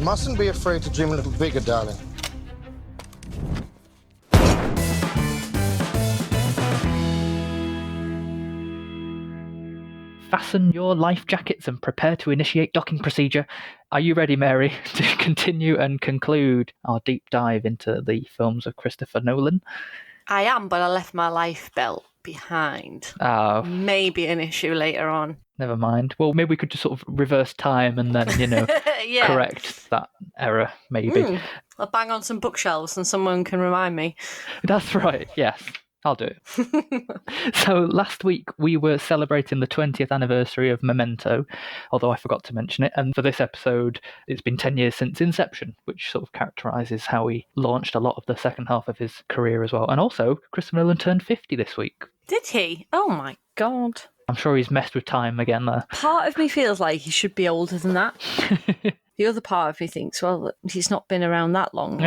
mustn't be afraid to dream a little bigger, darling. Fasten your life jackets and prepare to initiate docking procedure. Are you ready, Mary, to continue and conclude our deep dive into the films of Christopher Nolan? I am, but I left my life belt behind. Oh, Maybe an issue later on. never mind. Well, maybe we could just sort of reverse time and then, Yeah. correct that error, maybe. I'll bang on some bookshelves and someone can remind me. That's right, yes. I'll do it. So last week we were celebrating the 20th anniversary of Memento, although I forgot to mention it. And for this episode, it's been 10 years since Inception, which sort of characterises how he launched a lot of the second half of his career as well. And also, Christopher Nolan turned 50 this week. Did he? Oh my God. I'm sure he's messed with time again there. Part of me feels like he should be older than that. The other part of me thinks, well, he's not been around that long.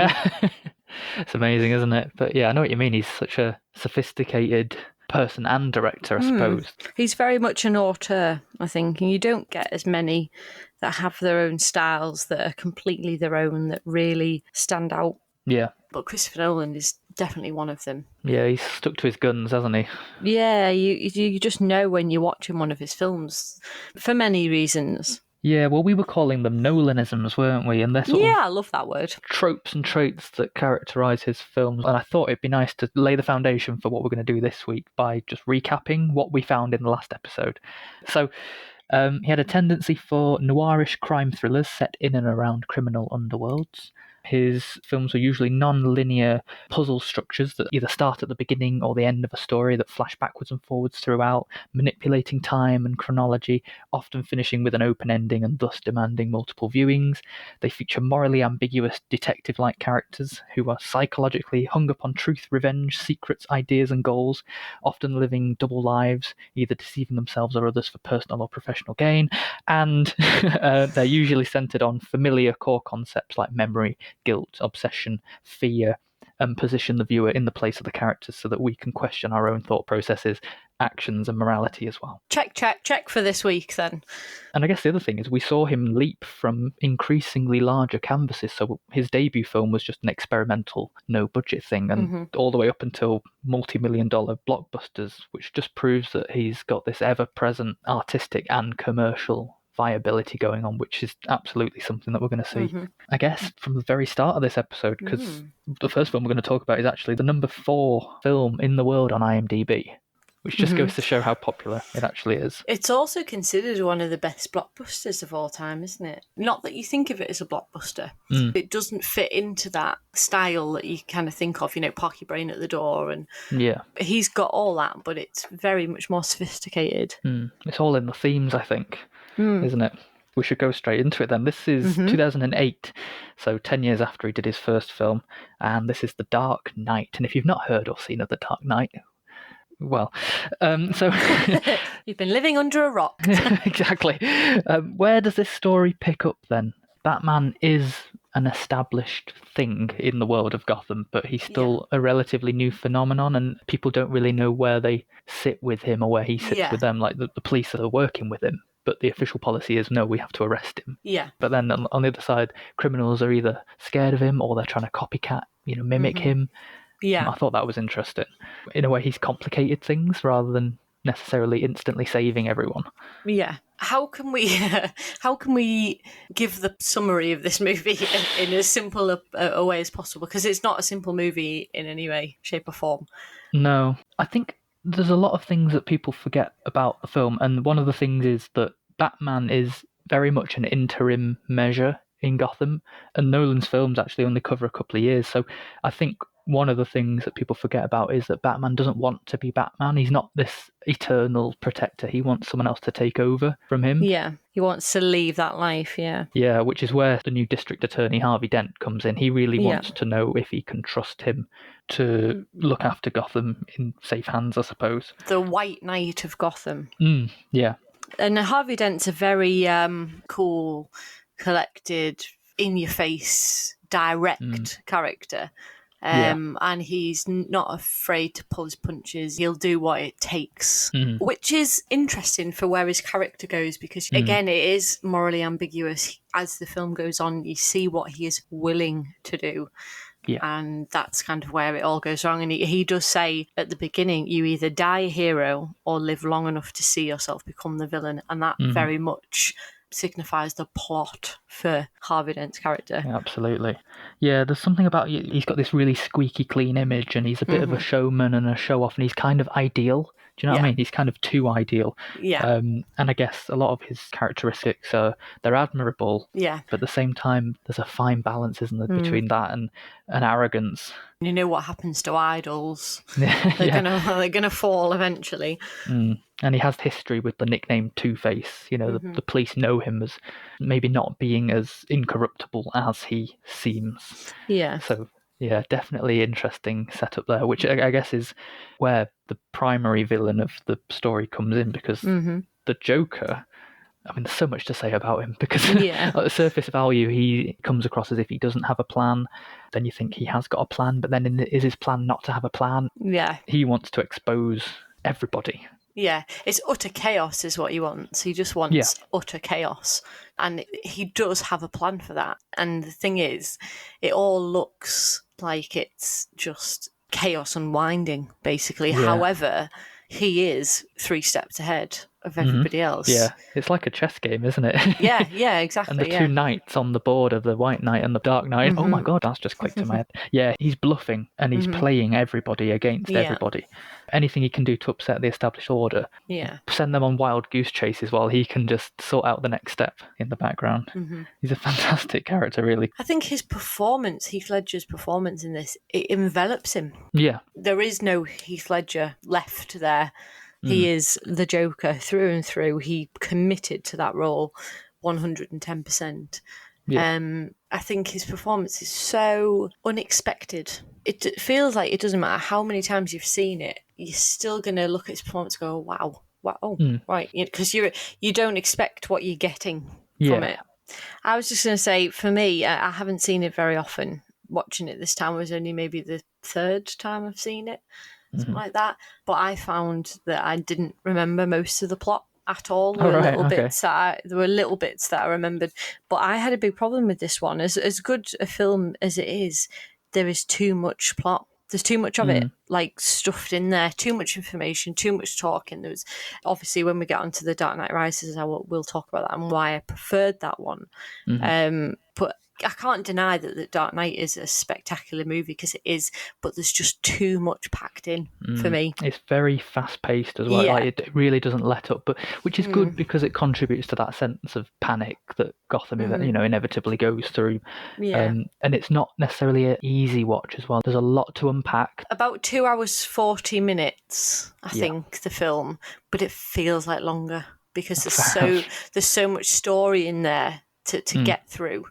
It's amazing, isn't it? But yeah, I know what you mean. He's such a sophisticated person and director, I suppose. He's very much an auteur, I think, and you don't get as many that have their own styles that are completely their own, that really stand out. Yeah. But Christopher Nolan is definitely one of them. Yeah, he's stuck to his guns, hasn't he? Yeah, you just know when you're watching one of his films, for many reasons. Yeah, well, we were calling them Nolanisms, weren't we? And they're sort Yeah, of I love that word. tropes and traits that characterise his films. And I thought it'd be nice to lay the foundation for what we're going to do this week by just recapping what we found in the last episode. So he had a tendency for noirish crime thrillers set in and around criminal underworlds. His films were usually non-linear puzzle structures that either start at the beginning or the end of a story that flash backwards and forwards throughout, manipulating time and chronology, often finishing with an open ending and thus demanding multiple viewings. They feature morally ambiguous detective-like characters who are psychologically hung upon truth, revenge, secrets, ideas and goals, often living double lives, either deceiving themselves or others for personal or professional gain, and they're usually centered on familiar core concepts like memory, guilt, obsession, fear, and position the viewer in the place of the characters so that we can question our own thought processes, actions, and morality as well. Check for this week then. And I guess the other thing is we saw him leap from increasingly larger canvases. So his debut film was just an experimental, no-budget thing, and all the way up until multi-million-dollar blockbusters, which just proves that he's got this ever-present artistic and commercial viability going on, which is absolutely something that we're going to see, I guess, from the very start of this episode, because the first film we're going to talk about is actually the number 4 film in the world on IMDb, which just goes to show how popular it actually is. It's also considered one of the best blockbusters of all time, isn't it? Not that you think of it as a blockbuster. It doesn't fit into that style that you kind of think of, park your brain at the door. And yeah, he's got all that, but it's very much more sophisticated. It's all in the themes, I think, isn't it? We should go straight into it then. This is 2008, so 10 years after he did his first film, and this is The Dark Knight. And if you've not heard or seen of The Dark Knight, well, so... You've been living under a rock. Exactly. Where does this story pick up then? Batman is an established thing in the world of Gotham, but he's still a relatively new phenomenon, and people don't really know where they sit with him or where he sits with them. Like the police are working with him, but the official policy is, no, we have to arrest him. Yeah. But then on the other side, criminals are either scared of him or they're trying to copycat, mimic him. Yeah. I thought that was interesting. In a way, he's complicated things rather than necessarily instantly saving everyone. Yeah. How can we give the summary of this movie in as simple a way as possible? Because it's not a simple movie in any way, shape or form. No. I think there's a lot of things that people forget about the film, and one of the things is that Batman is very much an interim measure in Gotham, and Nolan's films actually only cover a couple of years. So I think one of the things that people forget about is that Batman doesn't want to be Batman. He's not this eternal protector. He wants someone else to take over from him. Yeah, he wants to leave that life, yeah. Yeah, which is where the new district attorney, Harvey Dent, comes in. He really wants to know if he can trust him to look after Gotham in safe hands, I suppose. The White Knight of Gotham. Yeah. And Harvey Dent's a very cool, collected, in-your-face, direct character. And he's not afraid to pull his punches. He'll do what it takes, which is interesting for where his character goes, because again, it is morally ambiguous. As the film goes on, you see what he is willing to do. Yeah. And that's kind of where it all goes wrong. And he does say at the beginning, you either die a hero or live long enough to see yourself become the villain. And that very much signifies the plot for Harvey Dent's character. Yeah, absolutely. Yeah, there's something about he's got this really squeaky clean image, and he's a bit of a showman and a show-off, and he's kind of ideal. Do you know what I mean? He's kind of too ideal. Yeah. And I guess a lot of his characteristics they're admirable. Yeah. But at the same time, there's a fine balance, isn't there, between that and arrogance. You know what happens to idols? They're gonna fall eventually. And he has history with the nickname Two-Face. You know, the police know him as maybe not being as incorruptible as he seems. Yeah. So, yeah, definitely interesting setup there, which I guess is where the primary villain of the story comes in, because the Joker, I mean, there's so much to say about him, because at the surface value, he comes across as if he doesn't have a plan. Then you think he has got a plan, but then is his plan not to have a plan? Yeah. He wants to expose everybody. Yeah, it's utter chaos is what he wants. He just wants utter chaos. And he does have a plan for that. And the thing is, it all looks like it's just chaos unwinding, basically. Yeah. However, he is 3 steps ahead of everybody else. Yeah, it's like a chess game, isn't it? Yeah, exactly. And the two knights on the board are the White Knight and the Dark Knight. Oh my God, that's just clicked in my head. Yeah, he's bluffing and he's playing everybody against everybody. Anything he can do to upset the established order. Yeah. Send them on wild goose chases while he can just sort out the next step in the background. He's a fantastic character, really. I think his performance, Heath Ledger's performance in this, it envelops him. Yeah. There is no Heath Ledger left there. He is the Joker through and through. He committed to that role 110%. Yeah. I think his performance is so unexpected. It feels like it doesn't matter how many times you've seen it, you're still going to look at his performance and go, wow, right. Because you don't expect what you're getting from it. I was just going to say, for me, I haven't seen it very often. Watching it this time was only maybe the 3rd time I've seen it. Something like that. But I found that I didn't remember most of the plot at all. There were little bits that I remembered. But I had a big problem with this one. As good a film as it is, there is too much plot. There's too much of it, like, stuffed in there. Too much information, too much talking. There was, obviously, when we get onto The Dark Knight Rises, we'll talk about that and why I preferred that one. But I can't deny that The Dark Knight is a spectacular movie, because it is, but there's just too much packed in for me. It's very fast-paced as well. Yeah. Like, it really doesn't let up, but which is good, because it contributes to that sense of panic that Gotham inevitably goes through. Yeah. And it's not necessarily an easy watch as well. There's a lot to unpack. About 2 hours 40 minutes, I think, the film, but it feels like longer, because there's so much story in there to get through.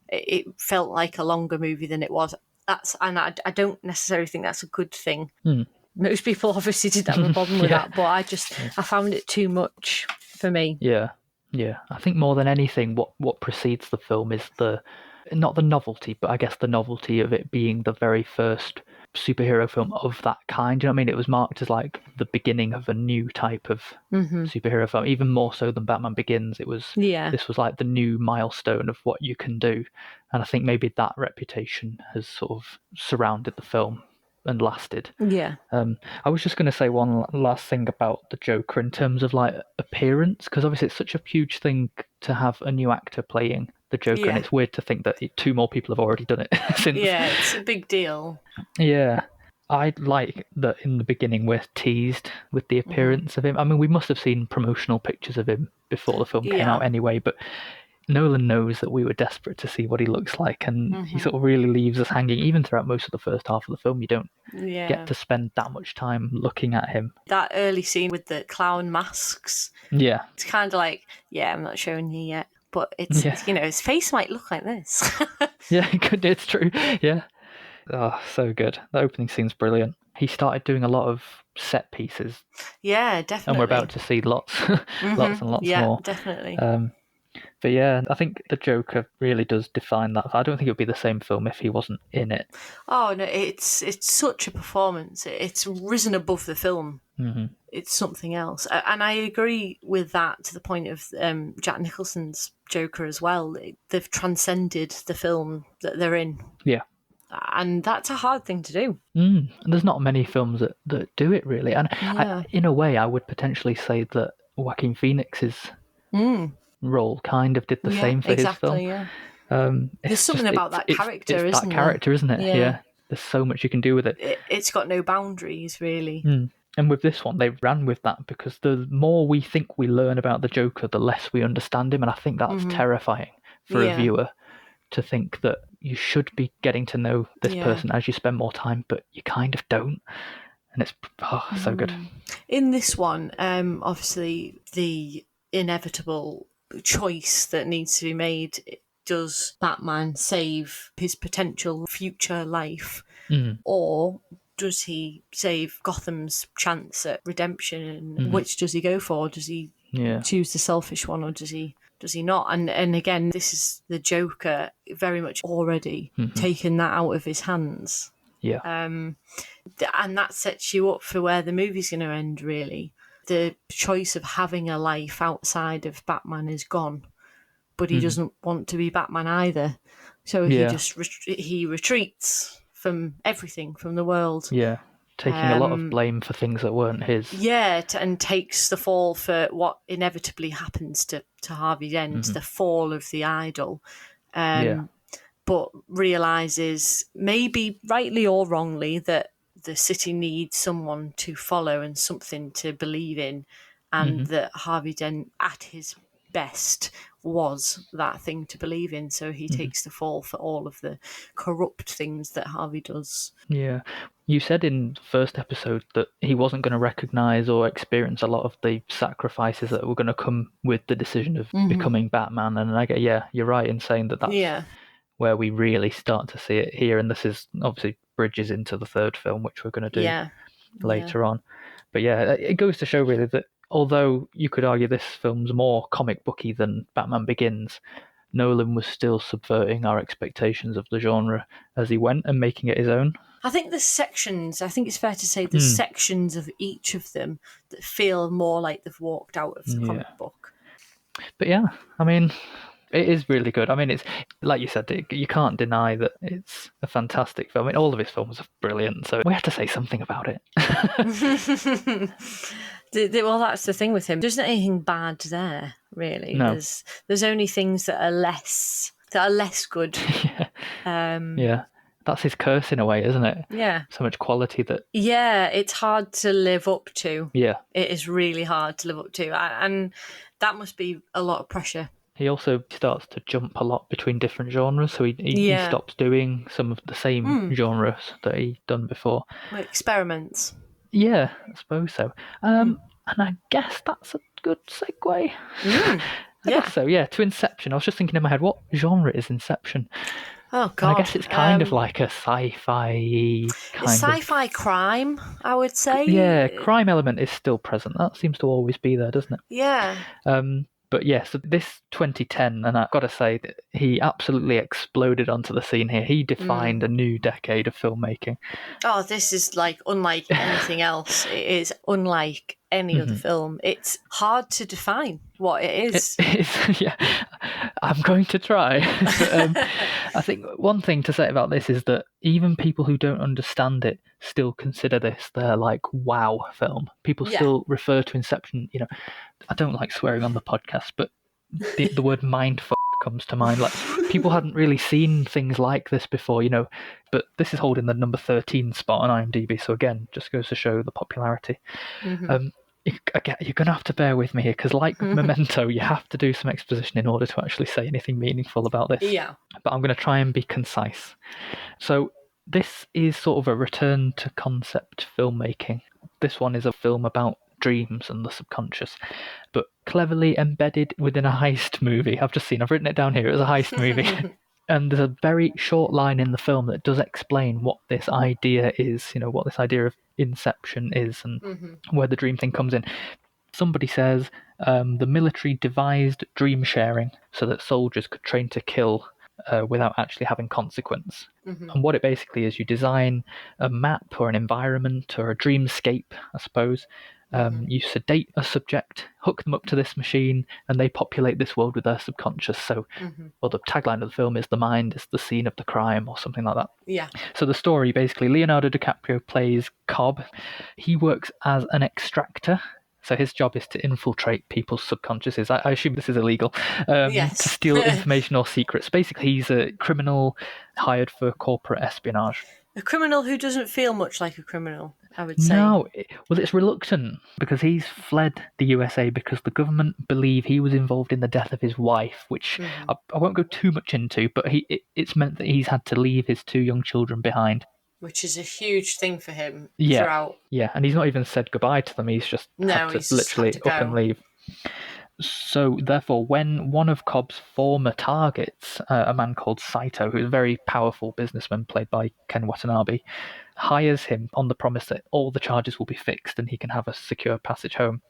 It felt like a longer movie than it was. I don't necessarily think that's a good thing. Most people obviously didn't have a problem with that, but I found it too much for me. Yeah. I think more than anything, what precedes the film is not the novelty, but I guess the novelty of it being the very first superhero film of that kind. You know what I mean? It was marked as like the beginning of a new type of superhero film, even more so than Batman Begins. This was like the new milestone of what you can do, and I think maybe that reputation has sort of surrounded the film and lasted. I was just going to say one last thing about the Joker in terms of like appearance, because obviously it's such a huge thing to have a new actor playing the Joker, and it's weird to think that 2 more people have already done it since. Yeah, it's a big deal. Yeah, I like that in the beginning we're teased with the appearance of him. I mean, we must have seen promotional pictures of him before the film came out anyway, but Nolan knows that we were desperate to see what he looks like, and he sort of really leaves us hanging. Even throughout most of the first half of the film, you don't get to spend that much time looking at him. That early scene with the clown masks, it's kind of like, I'm not showing you yet, but it's his face might look like this. Yeah, it's true. Yeah. Oh, so good. The opening scene's brilliant. He started doing a lot of set pieces. Yeah, definitely. And we're about to see lots and lots more. Yeah, definitely. But yeah, I think the Joker really does define that. I don't think it would be the same film if he wasn't in it. Oh no, it's such a performance. It's risen above the film. Mm-hmm. It's something else, and I agree with that to the point of Jack Nicholson's Joker as well. They've transcended the film that they're in. Yeah. And that's a hard thing to do. And there's not many films that do it, really. And Yeah. in a way, I would potentially say that Joaquin Phoenix's role kind of did the same for his film. Yeah. There's something about that character, it's isn't that there? character, isn't it? Yeah. There's so much you can do with it. It's got no boundaries, really. And with this one, they ran with that because the more we think we learn about the Joker, the less we understand him. And I think that's terrifying for a viewer to think that you should be getting to know this person as you spend more time, but you kind of don't. And it's so good. In this one, obviously, the inevitable choice that needs to be made, does Batman save his potential future life, or does he save Gotham's chance at redemption? And which does he go for? Does he choose the selfish one, or does he not? And again, this is the Joker very much already taken that out of his hands. Yeah. And that sets you up for where the movie's going to end, really. The choice of having a life outside of Batman is gone, but he doesn't want to be Batman either. So he just he retreats from everything, from the world. Yeah, taking a lot of blame for things that weren't his. Yeah, and takes the fall for what inevitably happens to Harvey Dent, the fall of the idol. But realises, maybe rightly or wrongly, that the city needs someone to follow and something to believe in, and that Harvey Dent, at his best, was that thing to believe in. So he takes the fall for all of the corrupt things that Harvey does. Yeah. You said in the first episode that he wasn't going to recognise or experience a lot of the sacrifices that were going to come with the decision of becoming Batman. And I get, you're right in saying that that's where we really start to see it here. And this is obviously bridges into the third film, which we're going to do later on. But it goes to show really that although you could argue this film's more comic booky than Batman Begins, Nolan was still subverting our expectations of the genre as he went and making it his own. I think I think it's fair to say there's sections of each of them that feel more like they've walked out of the comic book. But I mean, it is really good. I mean, it's like you said, you can't deny that it's a fantastic film. I mean, all of his films are brilliant, so we have to say something about it. Well, that's the thing with him. There isn't anything bad there, really. No. There's only things that are less good. That's his curse in a way, isn't it? Yeah. So much quality that... Yeah, it's hard to live up to. Yeah. It is really hard to live up to. And that must be a lot of pressure. He also starts to jump a lot between different genres, so he stops doing some of the same genres that he'd done before. Experiments. Yeah, I suppose so. And I guess that's a good segue. I guess so, to Inception. I was just thinking in my head, what genre is Inception? Oh, God. And I guess it's kind of like a sci-fi kind sci-fi crime, I would say. Yeah, crime element is still present. That seems to always be there, doesn't it? Yeah. But so this 2010, and I've got to say that he absolutely exploded onto the scene here. He defined a new decade of filmmaking. Oh, this is like unlike anything else. It is unlike any other film. It's hard to define what it is. It is, I'm going to try. I think one thing to say about this is that even people who don't understand it still consider this their wow film. People still refer to Inception, I don't like swearing on the podcast, but the word mindfuck comes to mind. Like, people hadn't really seen things like this before, but this is holding the number 13 spot on IMDb, so again, just goes to show the popularity. You're going to have to bear with me here, because like Memento, you have to do some exposition in order to actually say anything meaningful about this. Yeah. But I'm going to try and be concise. So this is sort of a return to concept filmmaking. This one is a film about dreams and the subconscious, but cleverly embedded within a heist movie. I've written it down here, it was a heist movie. And there's a very short line in the film that does explain what this idea is, what this idea of Inception is and where the dream thing comes in. Somebody says the military devised dream sharing so that soldiers could train to kill without actually having consequence. And what it basically is, you design a map or an environment or a dreamscape, I suppose. You sedate a subject, hook them up to this machine, and they populate this world with their subconscious. So, well, the tagline of the film is "The mind is the scene of the crime," or something like that. Yeah. So the story, basically, Leonardo DiCaprio plays Cobb. He works as an extractor. So his job is to infiltrate people's subconsciouses. I assume this is illegal. Yes. To steal information or secrets. Basically, he's a criminal hired for corporate espionage. A criminal who doesn't feel much like a criminal, I would say. No, well, it's reluctant because he's fled the USA because the government believe he was involved in the death of his wife, which I won't go too much into, but it's meant that he's had to leave his 2 young children behind. Which is a huge thing for him Yeah, throughout. yeah, and he's not even said goodbye to them. He's just had to literally up and leave. So, therefore, when one of Cobb's former targets, a man called Saito, who's a very powerful businessman played by Ken Watanabe, hires him on the promise that all the charges will be fixed and he can have a secure passage home,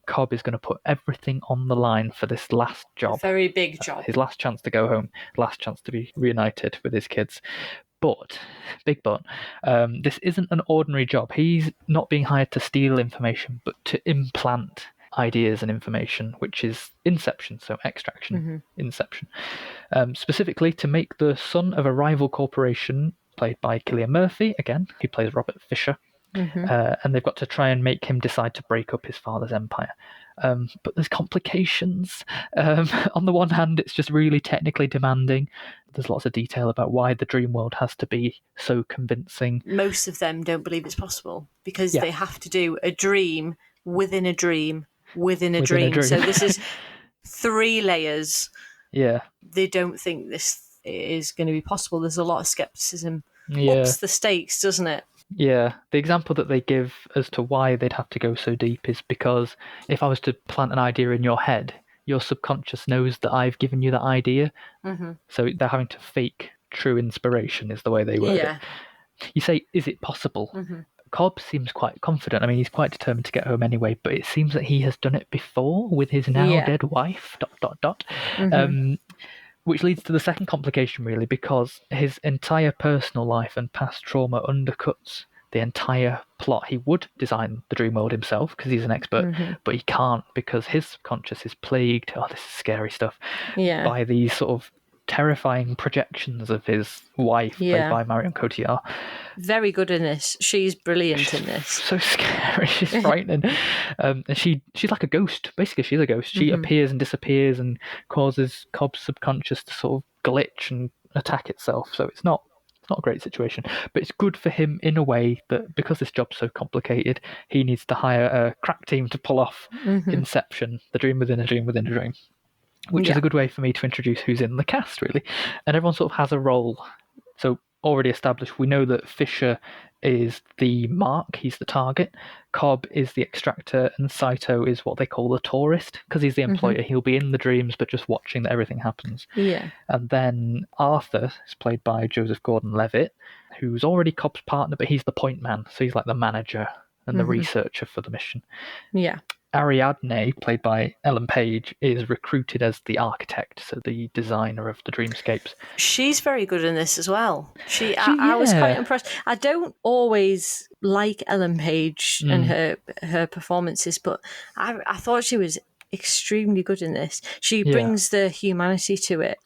Cobb is going to put everything on the line for this last job. A very big job. His last chance to go home, last chance to be reunited with his kids. But, big but, this isn't an ordinary job. He's not being hired to steal information, but to implant ideas and information, which is Inception, so extraction, Inception. Specifically to make the son of a rival corporation, played by Cillian Murphy, again, he plays Robert Fisher, and they've got to try and make him decide to break up his father's empire. But there's complications. On the one hand, it's just really technically demanding. There's lots of detail about why the dream world has to be so convincing. Most of them don't believe it's possible because they have to do a dream within a dream within a dream. So this is 3 layers. Yeah. They don't think this is going to be possible. There's a lot of skepticism. Yeah. Ups the stakes, doesn't it? Yeah, the example that they give as to why they'd have to go so deep is because if I was to plant an idea in your head, your subconscious knows that I've given you that idea. So they're having to fake true inspiration is the way they word it. You say, is it possible? Cobb seems quite confident. I mean, he's quite determined to get home anyway, but it seems that he has done it before with his now dead wife, ... Which leads to the second complication, really, because his entire personal life and past trauma undercuts the entire plot. He would design the dream world himself because he's an expert, but he can't because his subconscious is plagued, this is scary stuff, by these sort of terrifying projections of his wife, played by Marion Cotillard. Very good in this. She's brilliant in this. So scary. She's frightening. And she's like a ghost. Basically, she's a ghost. She appears and disappears and causes Cobb's subconscious to sort of glitch and attack itself. So it's not a great situation. But it's good for him in a way that because this job's so complicated, he needs to hire a crack team to pull off Inception, the dream within a dream within a dream. Which is a good way for me to introduce who's in the cast, really. And everyone sort of has a role. So already established, we know that Fisher is the mark, he's the target. Cobb is the extractor, and Saito is what they call the tourist, because he's the employer. He'll be in the dreams, but just watching that everything happens. Yeah. And then Arthur is played by Joseph Gordon-Levitt, who's already Cobb's partner, but he's the point man, so he's like the manager and the researcher for the mission. Yeah. Ariadne, played by Ellen Page, is recruited as the architect, so the designer of the dreamscapes. She's very good in this as well. I was quite impressed. I don't always like Ellen Page and her performances, but I thought she was extremely good in this. She brings the humanity to it,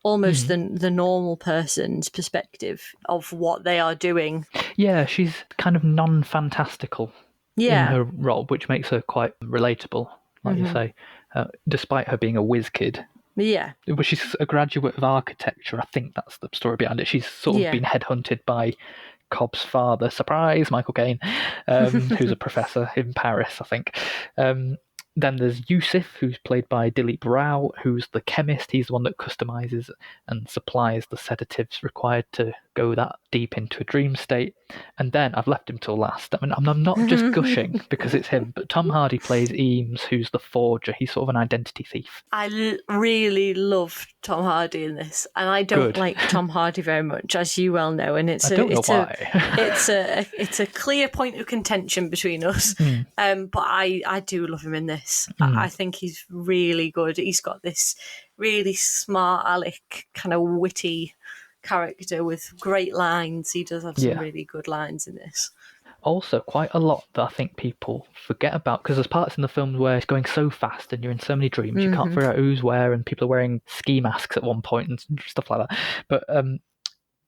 almost the normal person's perspective of what they are doing. Yeah, she's kind of non-fantastical. In her role, which makes her quite relatable, like you say, despite her being a whiz kid. Yeah. But she's a graduate of architecture. I think that's the story behind it. She's sort of been headhunted by Cobb's father, surprise, Michael Caine, who's a professor in Paris, I think. Then there's Yusuf, who's played by Dilip Rao, who's the chemist. He's the one that customizes and supplies the sedatives required to go that deep into a dream state. And then I've left him till last. I mean, I'm not just gushing because it's him, but Tom Hardy plays Eames, who's the forger. He's sort of an identity thief. I really love Tom Hardy in this, and I don't like Tom Hardy very much, as you well know. And it's a clear point of contention between us. But I do love him in this. I think he's really good. He's got this really smart aleck, kind of witty character with great lines. He does have some really good lines in this. Also, quite a lot that I think people forget about, because there's parts in the film where it's going so fast and you're in so many dreams, you can't figure out who's where, and people are wearing ski masks at one point and stuff like that. But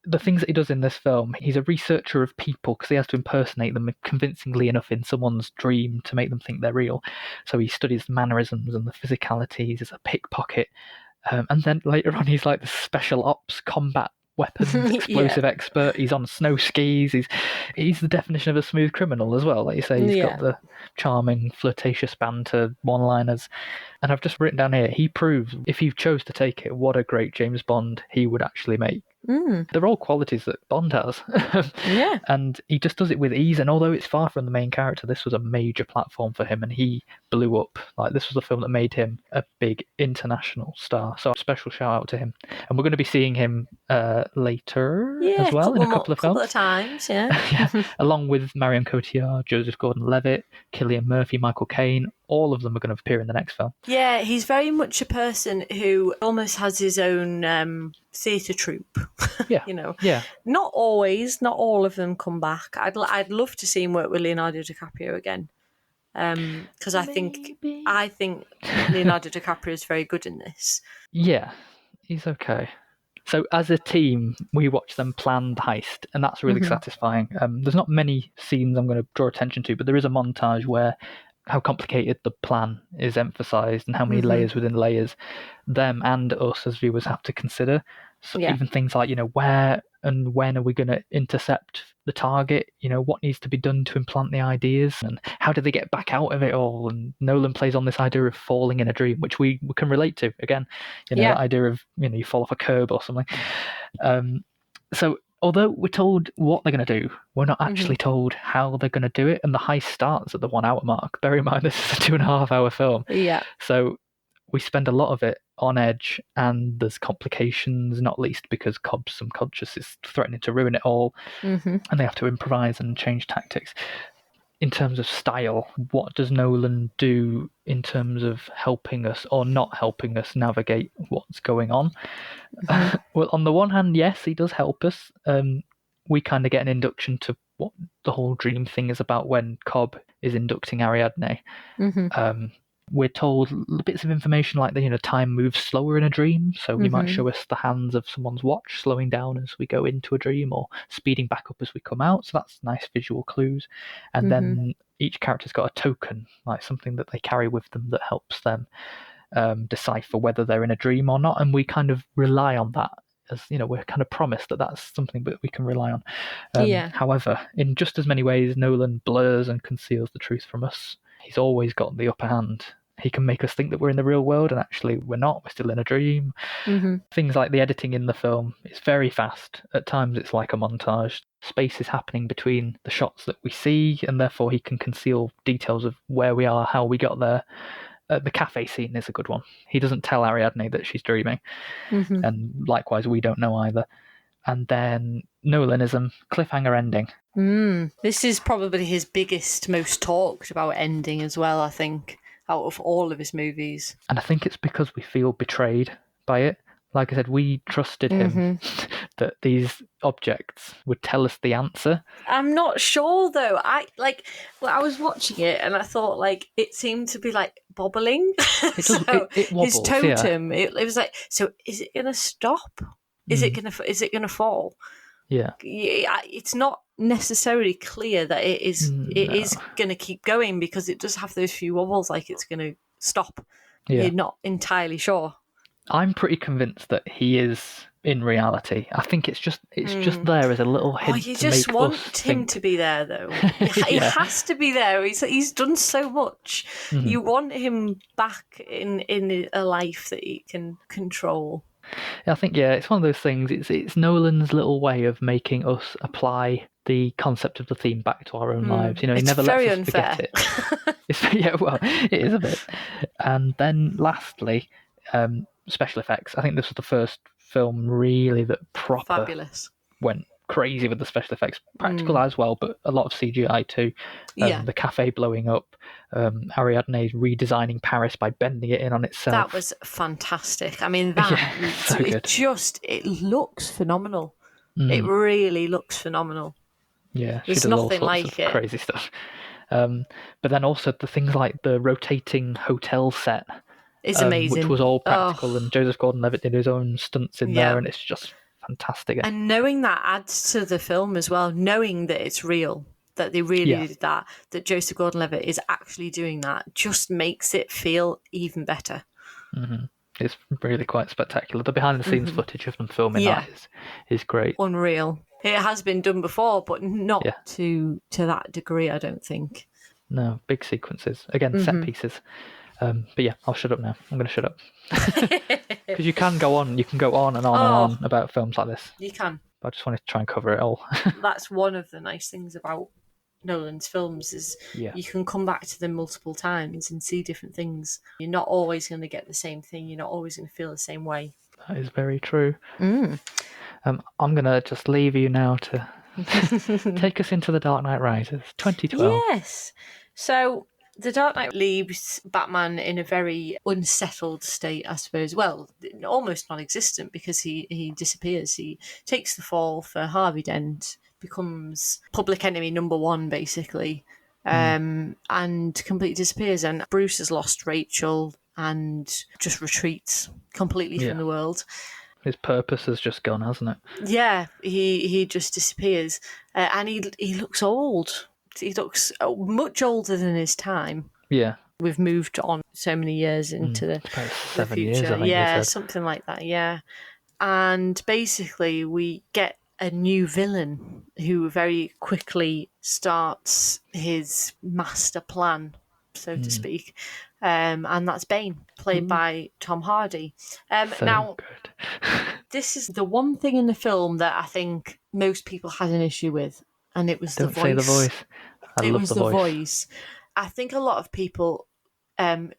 the things that he does in this film, he's a researcher of people because he has to impersonate them convincingly enough in someone's dream to make them think they're real. So he studies the mannerisms and the physicalities. He's a pickpocket. And then later on, he's like the special ops combat weapons explosive expert. He's on snow skis. He's the definition of a smooth criminal as well. Like you say, he's got the charming, flirtatious banter, one-liners. And I've just written down here, he proves if he chose to take it, what a great James Bond he would actually make. They're all qualities that Bond has. And he just does it with ease. And although it's far from the main character, this was a major platform for him, and he blew up. Like, this was the film that made him a big international star. So a special shout out to him. And we're going to be seeing him later as well, in a couple of films. A couple of times, along with Marion Cotillard, Joseph Gordon-Levitt, Cillian Murphy, Michael Caine. All of them are going to appear in the next film. Yeah, he's very much a person who almost has his own theatre troupe. Not always, not all of them come back. I'd love to see him work with Leonardo DiCaprio again, because I think Leonardo DiCaprio is very good in this. Yeah, he's okay. So as a team, we watch them plan the heist, and that's really satisfying. There's not many scenes I'm going to draw attention to, but there is a montage where how complicated the plan is emphasised and how many layers within layers them and us as viewers have to consider. So even things like, where and when are we going to intercept the target? What needs to be done to implant the ideas, and how do they get back out of it all? And Nolan plays on this idea of falling in a dream, which we can relate to. Again, that idea of, you fall off a curb or something. So although we're told what they're going to do, we're not actually told how they're going to do it. And the heist starts at the 1 hour mark. Bear in mind, this is a 2.5 hour film. Yeah. So we spend a lot of it on edge, and there's complications, not least because Cobb's subconscious is threatening to ruin it all. And they have to improvise and change tactics. In terms of style, what does Nolan do in terms of helping us or not helping us navigate what's going on? Well, on the one hand, yes, he does help us. We kind of get an induction to what the whole dream thing is about when Cobb is inducting Ariadne. We're told bits of information like that, time moves slower in a dream, so he might show us the hands of someone's watch slowing down as we go into a dream or speeding back up as we come out, so that's nice visual clues. And then each character's got a token, like something that they carry with them that helps them decipher whether they're in a dream or not, and we kind of rely on that. As we're kind of promised that that's something that we can rely on. However, in just as many ways, Nolan blurs and conceals the truth from us. He's always got the upper hand. He can make us think that we're in the real world, and actually we're not. We're still in a dream. Things like the editing in the film, it's very fast. At times it's like a montage. Space is happening between the shots that we see, and therefore he can conceal details of where we are, how we got there. The cafe scene is a good one. He doesn't tell Ariadne that she's dreaming. And likewise, we don't know either. And then Nolanism, cliffhanger ending. This is probably his biggest, most talked about ending as well, I think, out of all of his movies. And I think it's because we feel betrayed by it. Like I said, we trusted him that these objects would tell us the answer. I'm not sure though. I was watching it and I thought it seemed to be bobbling. It does. It wobbles. His totem. Yeah. It was so is it going to stop? Is it going to fall? Yeah. It's not necessarily clear that it is going to keep going, because it does have those few wobbles, like it's going to stop. You're not entirely sure. I'm pretty convinced that he is in reality. I think it's just there as a little hint. You just want him to be there, though. He has to be there. He's done so much. You want him back in a life that he can control. I think, it's one of those things. It's Nolan's little way of making us apply the concept of the theme back to our own lives. He It's never very lets us unfair. forget it. It is a bit. And then lastly, special effects. I think this was the first film really that proper Fabulous. went crazy with the special effects, practical as well, but a lot of CGI too. The cafe blowing up, Ariadne redesigning Paris by bending it in on itself. That was fantastic. I mean, that so good. It looks phenomenal. It really looks phenomenal. Yeah, there's she does nothing all sorts like of it. Crazy stuff. But then also the things like the rotating hotel set. It's amazing. Which was all practical, and Joseph Gordon-Levitt did his own stunts in there, and it's just fantastic. And knowing that adds to the film as well, knowing that it's real, that they really did that Joseph Gordon-Levitt is actually doing that, just makes it feel even better. Mm-hmm. It's really quite spectacular. The behind-the-scenes footage of them filming that is great. Unreal. It has been done before, but not to that degree, I don't think. No, big sequences. Again, set pieces. But yeah, I'll shut up now. I'm going to shut up. Because you can go on and on and on about films like this. You can. But I just wanted to try and cover it all. That's one of the nice things about Nolan's films is you can come back to them multiple times and see different things. You're not always going to get the same thing. You're not always going to feel the same way. That is very true. I'm going to just leave you now to take us into The Dark Knight Rises, 2012. Yes. So The Dark Knight leaves Batman in a very unsettled state, I suppose. Well, almost non-existent, because he disappears. He takes the fall for Harvey Dent, becomes public enemy number one, basically, and completely disappears. And Bruce has lost Rachel and just retreats completely from the world. His purpose has just gone, hasn't it? Yeah, he just disappears. And he looks old. He looks much older than his time. Yeah. We've moved on so many years into the about 7 future. years, I think. Yeah, something like that, yeah. And basically we get a new villain who very quickly starts his master plan, so to speak. And that's Bane, played by Tom Hardy. Now, good. this is the one thing in the film that I think most people had an issue with, and it was the voice. Don't say the voice. I love the voice. I think a lot of people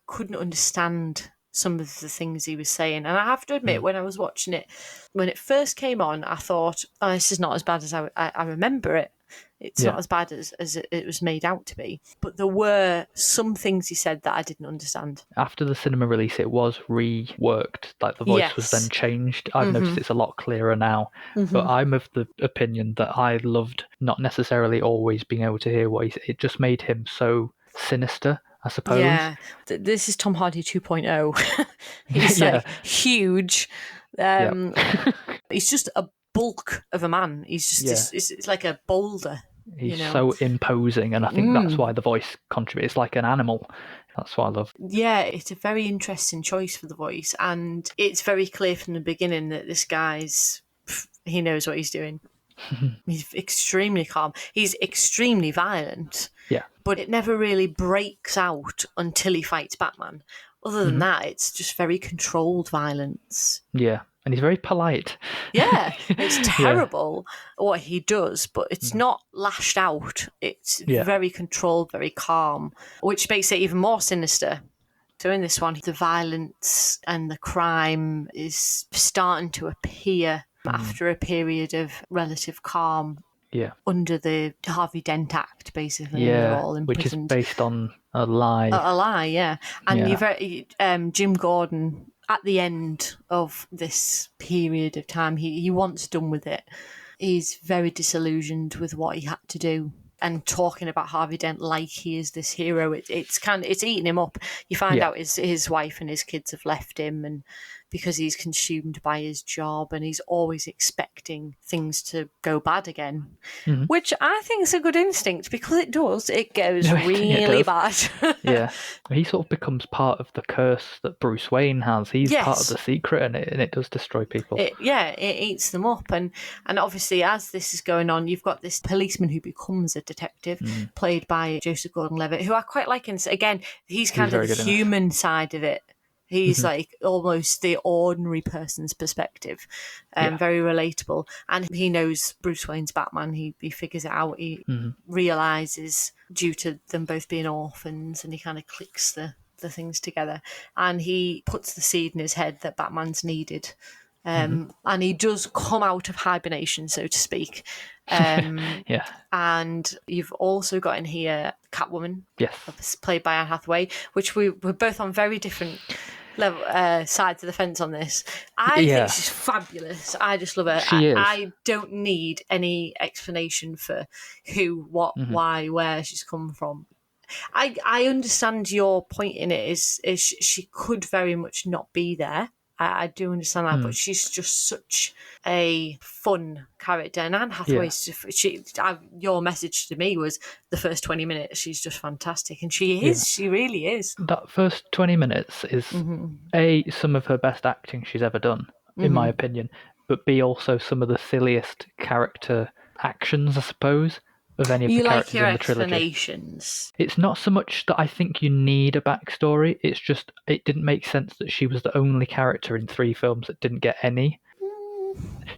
couldn't understand some of the things he was saying. And I have to admit, when I was watching it, when it first came on, I thought, oh, this is not as bad as I remember it. It's not as bad as it was made out to be. But there were some things he said that I didn't understand. After the cinema release, it was reworked. Like the voice was then changed. I've noticed it's a lot clearer now. But I'm of the opinion that I loved not necessarily always being able to hear what it just made him so sinister, I suppose. Yeah, this is Tom Hardy 2.0. He's like huge. He's just a bulk of a man. He's just it's like a boulder. He's so imposing, and I think that's why the voice contributes. It's like an animal. That's what I love. Yeah, it's a very interesting choice for the voice, and it's very clear from the beginning that this guy's he knows what he's doing. He's extremely calm. He's extremely violent. Yeah. But it never really breaks out until he fights Batman. Other than that, it's just very controlled violence. Yeah. And he's very polite. Yeah, it's terrible what he does, but it's not lashed out. It's very controlled, very calm, which makes it even more sinister. So in this one, the violence and the crime is starting to appear after a period of relative calm. Yeah, under the Harvey Dent Act, basically. Yeah, all which is based on a lie. A lie, yeah. And you're very, Jim Gordon, at the end of this period of time, he wants done with it. He's very disillusioned with what he had to do. And talking about Harvey Dent like he is this hero, it's eating him up. You find out his wife and his kids have left him, and because he's consumed by his job, and he's always expecting things to go bad again, which I think is a good instinct, because it does. It goes really bad. Yeah, he sort of becomes part of the curse that Bruce Wayne has. He's part of the secret, and it does destroy people. It eats them up, and obviously as this is going on, you've got this policeman who becomes a detective, played by Joseph Gordon-Levitt, who I quite like. And again, he's kind of the human side of it. He's like almost the ordinary person's perspective, very relatable. And he knows Bruce Wayne's Batman. He figures it out. He realizes, due to them both being orphans, and he kind of clicks the things together. And he puts the seed in his head that Batman's needed. And he does come out of hibernation, so to speak. Yeah. And you've also got in here Catwoman, Yes. played by Anne Hathaway, which we're both on very different sides of the fence on this. I think she's fabulous. I just love her. She is. I don't need any explanation for who, what, why, where she's come from. I understand your point in it is she could very much not be there. I do understand that, but she's just such a fun character. And Anne Hathaway's your message to me was the first 20 minutes. She's just fantastic, and she is. She really is. That first 20 minutes is some of her best acting she's ever done, in my opinion. But B, also some of the silliest character actions, I suppose, of any of the characters in the trilogy. Explanations. It's not so much that I think you need a backstory, it's just it didn't make sense that she was the only character in 3 films that didn't get any.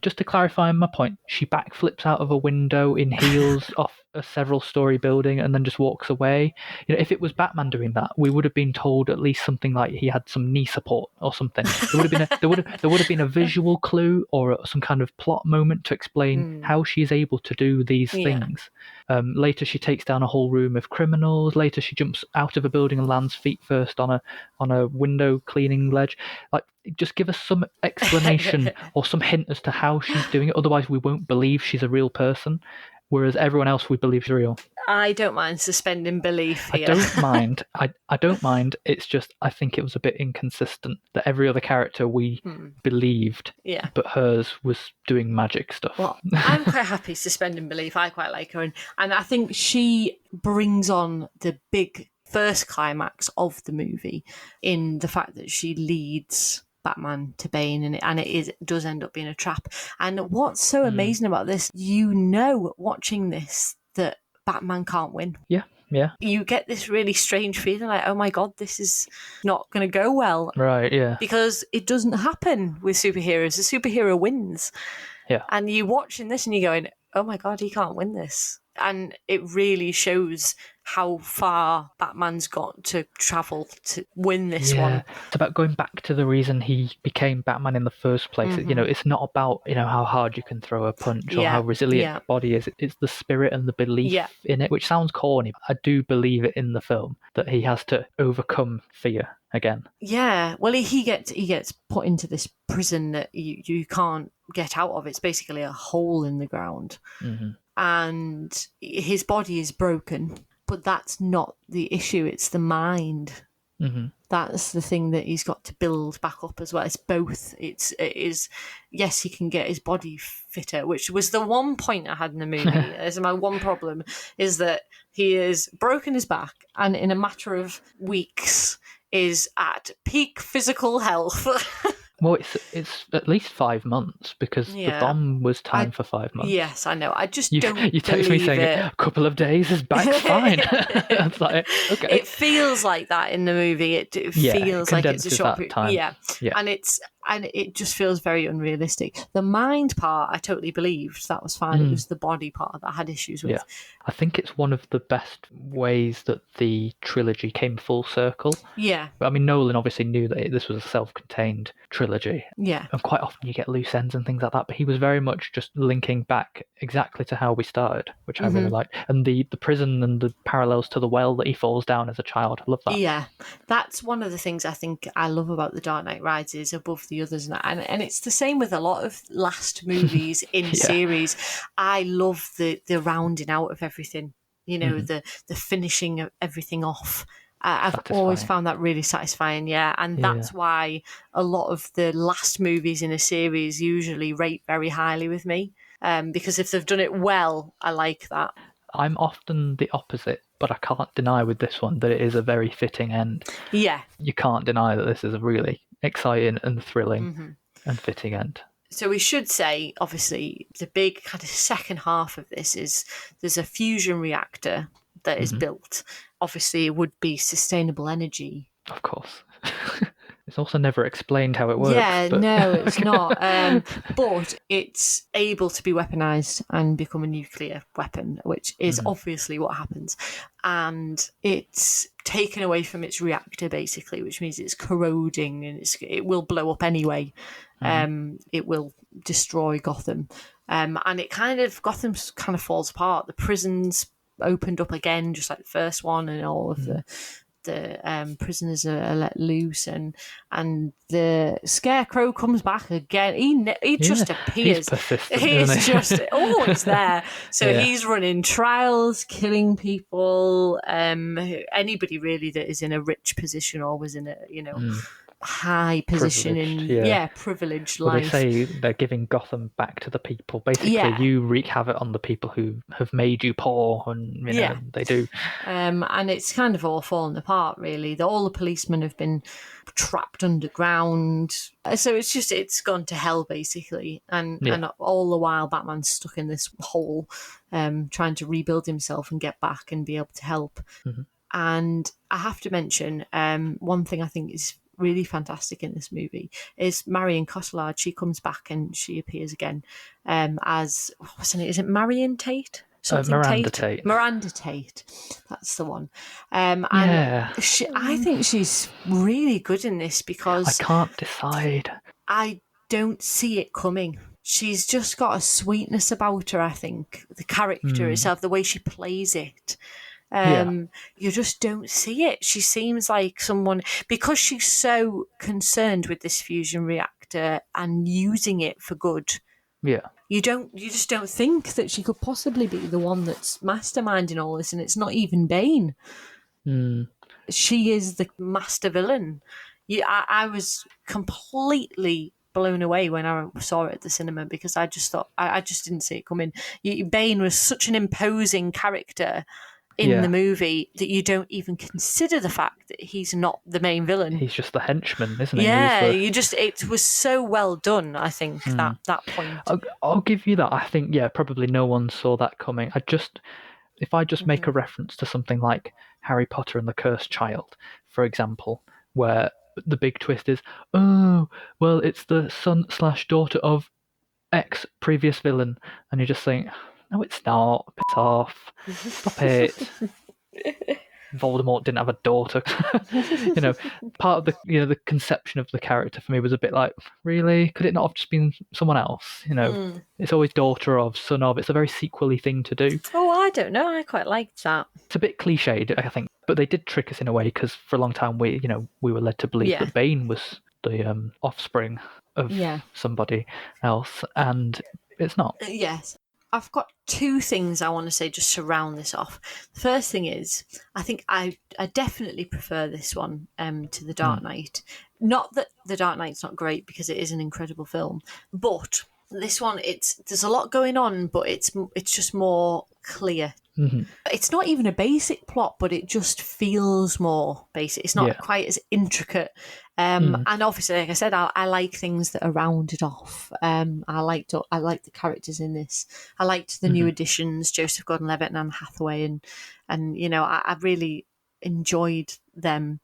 Just to clarify my point, she backflips out of a window in heels off a several-story building and then just walks away. If it was Batman doing that, we would have been told at least something like he had some knee support or something. There would have been a visual clue or some kind of plot moment to explain how she's able to do these things. Later, she takes down a whole room of criminals. Later, she jumps out of a building and lands feet first on a window cleaning ledge. Like, just give us some explanation or some hint as to how she's doing it. Otherwise, we won't believe she's a real person. Whereas everyone else we believe is real. I don't mind suspending belief here. I don't mind. I don't mind. It's just I think it was a bit inconsistent that every other character we believed, but hers was doing magic stuff. Well, I'm quite happy suspending belief. I quite like her, and I think she brings on the big first climax of the movie in the fact that she leads Batman to Bane, and it does end up being a trap. And what's so amazing about this, watching this, that Batman can't win. Yeah. You get this really strange feeling like, oh my God, this is not going to go well. Right, yeah. Because it doesn't happen with superheroes. The superhero wins. Yeah. And you're watching this and you're going, oh my God, he can't win this. And it really shows how far Batman's got to travel to win this one. It's about going back to the reason he became Batman in the first place. It's not about how hard you can throw a punch or how resilient your body is. It's the spirit and the belief in it, which sounds corny. I do believe it in the film that he has to overcome fear again. Yeah, well, he gets put into this prison that you can't get out of. It's basically a hole in the ground. And his body is broken, but that's not the issue. It's the mind. That's the thing that he's got to build back up as well. It's both. It is. Yes, he can get his body fitter, which was the one point I had in the movie. Is my one problem is that he has broken his back, and in a matter of weeks is at peak physical health. Well, it's at least 5 months because the bomb was timed for 5 months. Yes, I know. I just don't You text me saying a couple of days is back fine. It's like, okay. It feels like that in the movie. It feels like it's a short period. Time. Yeah. And it just feels very unrealistic. The mind part, I totally believed. That was fine. It was the body part that I had issues with. Yeah. I think it's one of the best ways that the trilogy came full circle. Yeah. I mean, Nolan obviously knew that this was a self-contained trilogy. Yeah. And quite often you get loose ends and things like that, but he was very much just linking back exactly to how we started, which I really liked. And the prison and the parallels to the well that he falls down as a child. I love that. Yeah. That's one of the things I think I love about The Dark Knight Rises above the others. And it's the same with a lot of last movies in series. I love the rounding out of everything, the finishing of everything off. I've always found that really satisfying, and that's why a lot of the last movies in a series usually rate very highly with me, because if they've done it well, I like that. I'm often the opposite, but I can't deny with this one that it is a very fitting end. Yeah. You can't deny that this is a really exciting and thrilling and fitting end. So we should say, obviously, the big kind of second half of this is there's a fusion reactor that is built. Obviously, it would be sustainable energy. Of course. It's also never explained how it works. Yeah, but... no, it's not. But it's able to be weaponized and become a nuclear weapon, which is obviously what happens. And it's taken away from its reactor, basically, which means it's corroding and it will blow up anyway. It will destroy Gotham. And Gotham kind of falls apart. The prison's opened up again, just like the first one, and all of the prisoners are let loose, and the Scarecrow comes back again. He just appears. He's persistent. He's just always there. So he's running trials, killing people. Anybody really that is in a rich position or was in a high position in privileged life. They say they're giving Gotham back to the people. Basically, you wreak havoc on the people who have made you poor, and they do. And it's kind of all fallen apart, really. All the policemen have been trapped underground. So it's gone to hell, basically. And all the while, Batman's stuck in this hole, trying to rebuild himself and get back and be able to help. And I have to mention one thing I think is really fantastic in this movie is Marion Cotillard. She comes back and she appears again as, what's her name? Is it Marion Tate? Miranda Tate. Miranda Tate. That's the one. I think she's really good in this because I can't decide. I don't see it coming. She's just got a sweetness about her, I think. The character itself, the way she plays it. You just don't see it. She seems like someone, because she's so concerned with this fusion reactor and using it for good. You just don't think that she could possibly be the one that's masterminding all this, and it's not even Bane. She is the master villain. I was completely blown away when I saw it at the cinema because I just thought I just didn't see it coming. Bane was such an imposing character in the movie that you don't even consider the fact that he's not the main villain. He's just the henchman, isn't he? Yeah, it was so well done, I think, that point. I'll give you that. I think, probably no one saw that coming. If I just make a reference to something like Harry Potter and the Cursed Child, for example, where the big twist is, oh, well, it's the son/daughter of X previous villain, and you're just saying, no, it's not. Piss off. Stop it. Voldemort didn't have a daughter. Part of the conception of the character for me was a bit like, really? Could it not have just been someone else? It's always daughter of, son of. It's a very sequel-y thing to do. Oh, I don't know. I quite liked that. It's a bit cliched, I think, but they did trick us in a way because for a long time we were led to believe that Bane was the offspring of somebody else, and it's not. Yes. I've got two things I want to say just to round this off. The first thing is, I think I definitely prefer this one to The Dark Knight. Not that The Dark Knight's not great, because it is an incredible film, but this one, there's a lot going on, but it's just more clear. It's not even a basic plot, but it just feels more basic. It's not quite as intricate. And obviously, like I said, I like things that are rounded off. I like the characters in this. I liked the new additions, Joseph Gordon-Levitt and Anne Hathaway, and I really enjoyed them.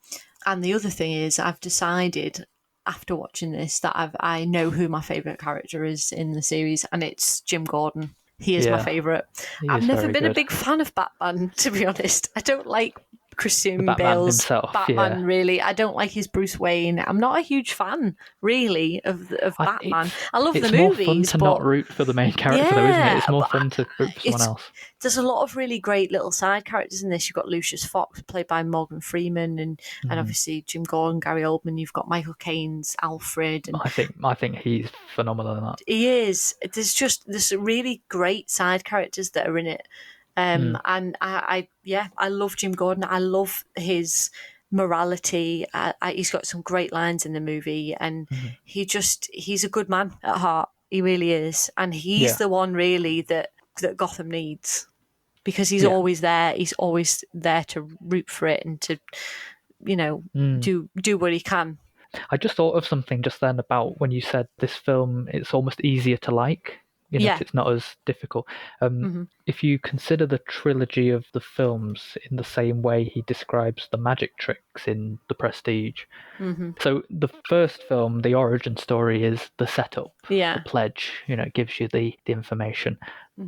And the other thing is, I've decided after watching this that I know who my favourite character is in the series, and it's Jim Gordon. He is my favourite. I've never been a big fan of Batman, to be honest. I don't like Christian Bale's Batman, really. I don't like his Bruce Wayne. I'm not a huge fan, really, of Batman. I love the movies. It's more fun to not root for the main character, though, isn't it? It's more fun to root for someone else. There's a lot of really great little side characters in this. You've got Lucius Fox, played by Morgan Freeman, and obviously Jim Gordon, Gary Oldman. You've got Michael Caine's Alfred. And I think he's phenomenal in that. He is. There's really great side characters that are in it. And I love Jim Gordon. I love his morality. He's got some great lines in the movie, and he's a good man at heart. He really is, and he's the one really that Gotham needs, because he's always there. He's always there to root for it and to, do what he can. I just thought of something just then about when you said this film, it's almost easier to like it's not as difficult. If you consider the trilogy of the films in the same way he describes the magic tricks in The Prestige. So the first film, the origin story, is the setup, the pledge, it gives you the information.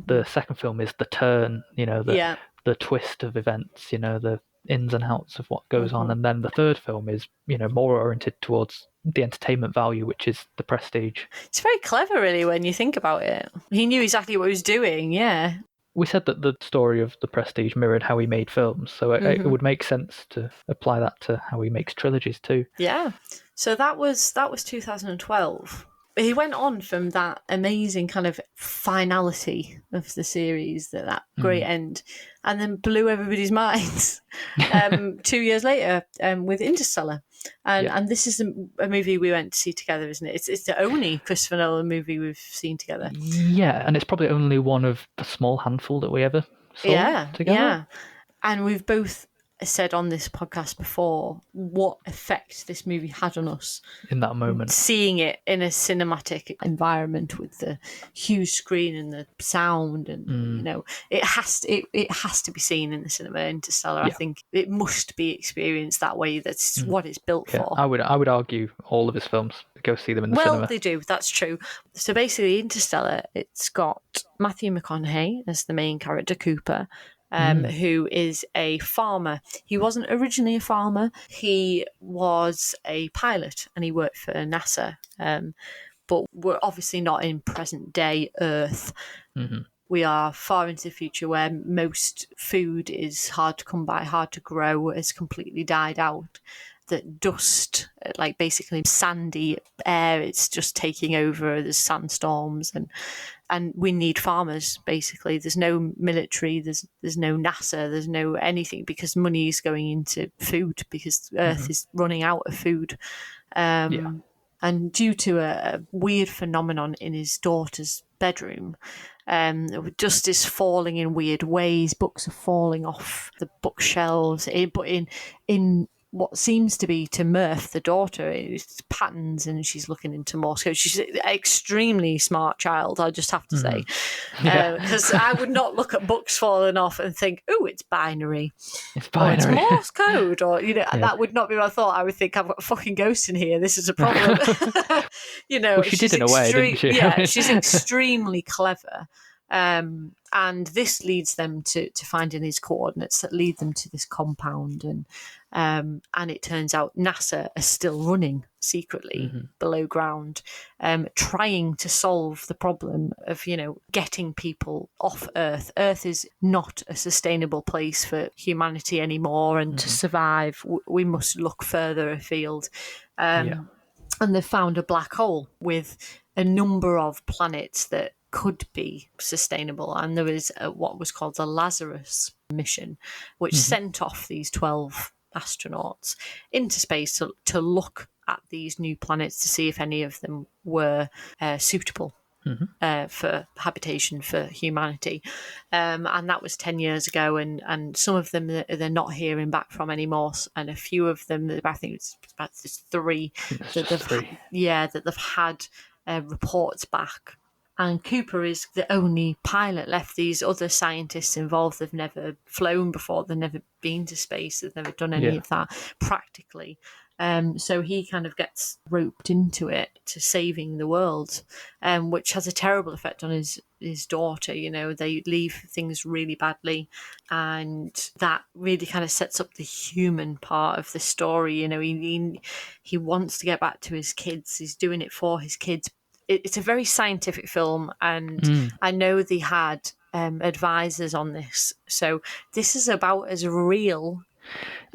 The second film is the turn, the twist of events, the ins and outs of what goes on. And then the third film is, more oriented towards the entertainment value, which is The Prestige. It's very clever, really, when you think about it. He knew exactly what he was doing, yeah. We said that the story of The Prestige mirrored how he made films, so it would make sense to apply that to how he makes trilogies too. Yeah. So that was 2012. He went on from that amazing kind of finality of the series, that great end, and then blew everybody's minds 2 years later with Interstellar. And this is a movie we went to see together, isn't it? It's the only Christopher Nolan movie we've seen together. Yeah, and it's probably only one of a small handful that we ever saw together. Yeah. And we've both said on this podcast before what effect this movie had on us in that moment, seeing it in a cinematic environment with the huge screen and the sound, and it has to be seen in the cinema. Interstellar, I think it must be experienced that way. That's what it's built for. I would argue all of his films, go see them in the cinema. Well, they do, that's true. So basically Interstellar, it's got Matthew McConaughey as the main character, Cooper, who is a farmer. He wasn't originally a farmer. He was a pilot and he worked for NASA. But we're obviously not in present day Earth. We are far into the future where most food is hard to come by, hard to grow, has completely died out. The dust, like basically sandy air, it's just taking over. There's sandstorms and we need farmers, basically. There's no military, there's no NASA, there's no anything, because money is going into food, because Earth is running out of food. And due to a weird phenomenon in his daughter's bedroom, dust is falling in weird ways, books are falling off the bookshelves, but in what seems to be to Murph, the daughter, it's patterns, and she's looking into Morse code. She's an extremely smart child, I just have to say. Because I would not look at books falling off and think, oh, it's binary. It's binary. Or it's Morse code. Or, that would not be what I thought. I would think, I've got a fucking ghost in here. This is a problem. Well, she did in a way, didn't she? Yeah, she's extremely clever. And this leads them to finding these coordinates that lead them to this compound, and it turns out NASA are still running secretly below ground, trying to solve the problem of getting people off Earth. Earth is not a sustainable place for humanity anymore, and to survive we must look further afield. And they found a black hole with a number of planets that could be sustainable, and there was what was called the Lazarus mission, which sent off these 12 astronauts into space to look at these new planets to see if any of them were suitable for habitation for humanity. And that was 10 years ago, and some of them they're not hearing back from anymore, and a few of them, I think it's about three that they've had reports back. And Cooper is the only pilot left. These other scientists involved, they've never flown before, they've never been to space, they've never done any of that practically. So he kind of gets roped into it to saving the world, which has a terrible effect on his daughter. They leave things really badly, and that really kind of sets up the human part of the story. He wants to get back to his kids. He's doing it for his kids. It's a very scientific film, and I know they had advisors on this. So this is about as real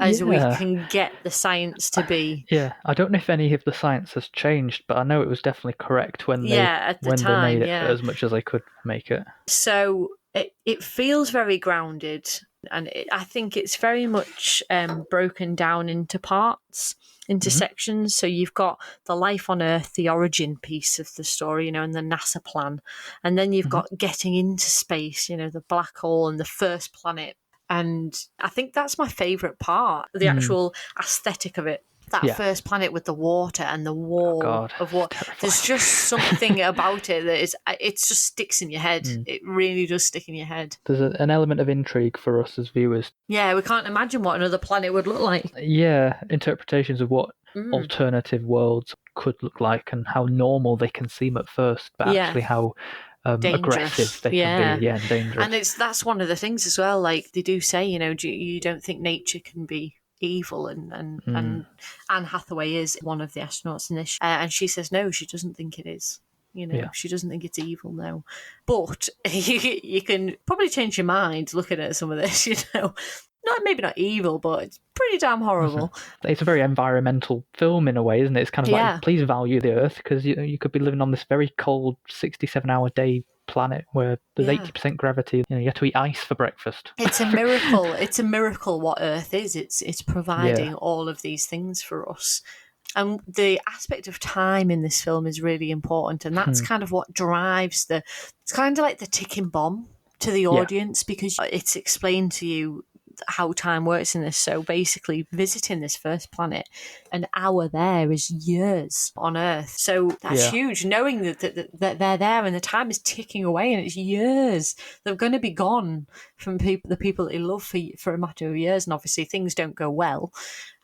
as we can get the science to be. Yeah, I don't know if any of the science has changed, but I know it was definitely correct when they made it as much as they could make it. So it feels very grounded, and I think it's very much broken down into parts, into sections. So you've got the life on Earth, the origin piece of the story, and the NASA plan. And then you've got getting into space, the black hole and the first planet. And I think that's my favourite part, the actual aesthetic of it. That first planet with the water and the wall of water. There's just something about it that it just sticks in your head. It really does stick in your head. There's an element of intrigue for us as viewers. Yeah, we can't imagine what another planet would look like. Yeah, interpretations of what alternative worlds could look like and how normal they can seem at first, but actually how aggressive they can be, and dangerous. And that's one of the things as well. Like they do say, you don't think nature can be evil, and Anne Hathaway is one of the astronauts in this, and she says no, she doesn't think it is. She doesn't think it's evil, no. But you can probably change your mind looking at some of this, maybe not evil, but it's pretty damn horrible. It's a very environmental film in a way, isn't it? It's kind of like, please value the Earth, because you could be living on this very cold 67-hour day planet where there's 80% gravity. You have to eat ice for breakfast. It's a miracle. It's a miracle what Earth is. It's providing all of these things for us. And the aspect of time in this film is really important, and that's kind of what drives it's kind of like the ticking bomb to the audience, because it's explained to you how time works in this. So basically, visiting this first planet, an hour there is years on Earth. So that's huge, knowing that they're there and the time is ticking away and it's years. They're going to be gone from the people that they love for a matter of years, and obviously things don't go well.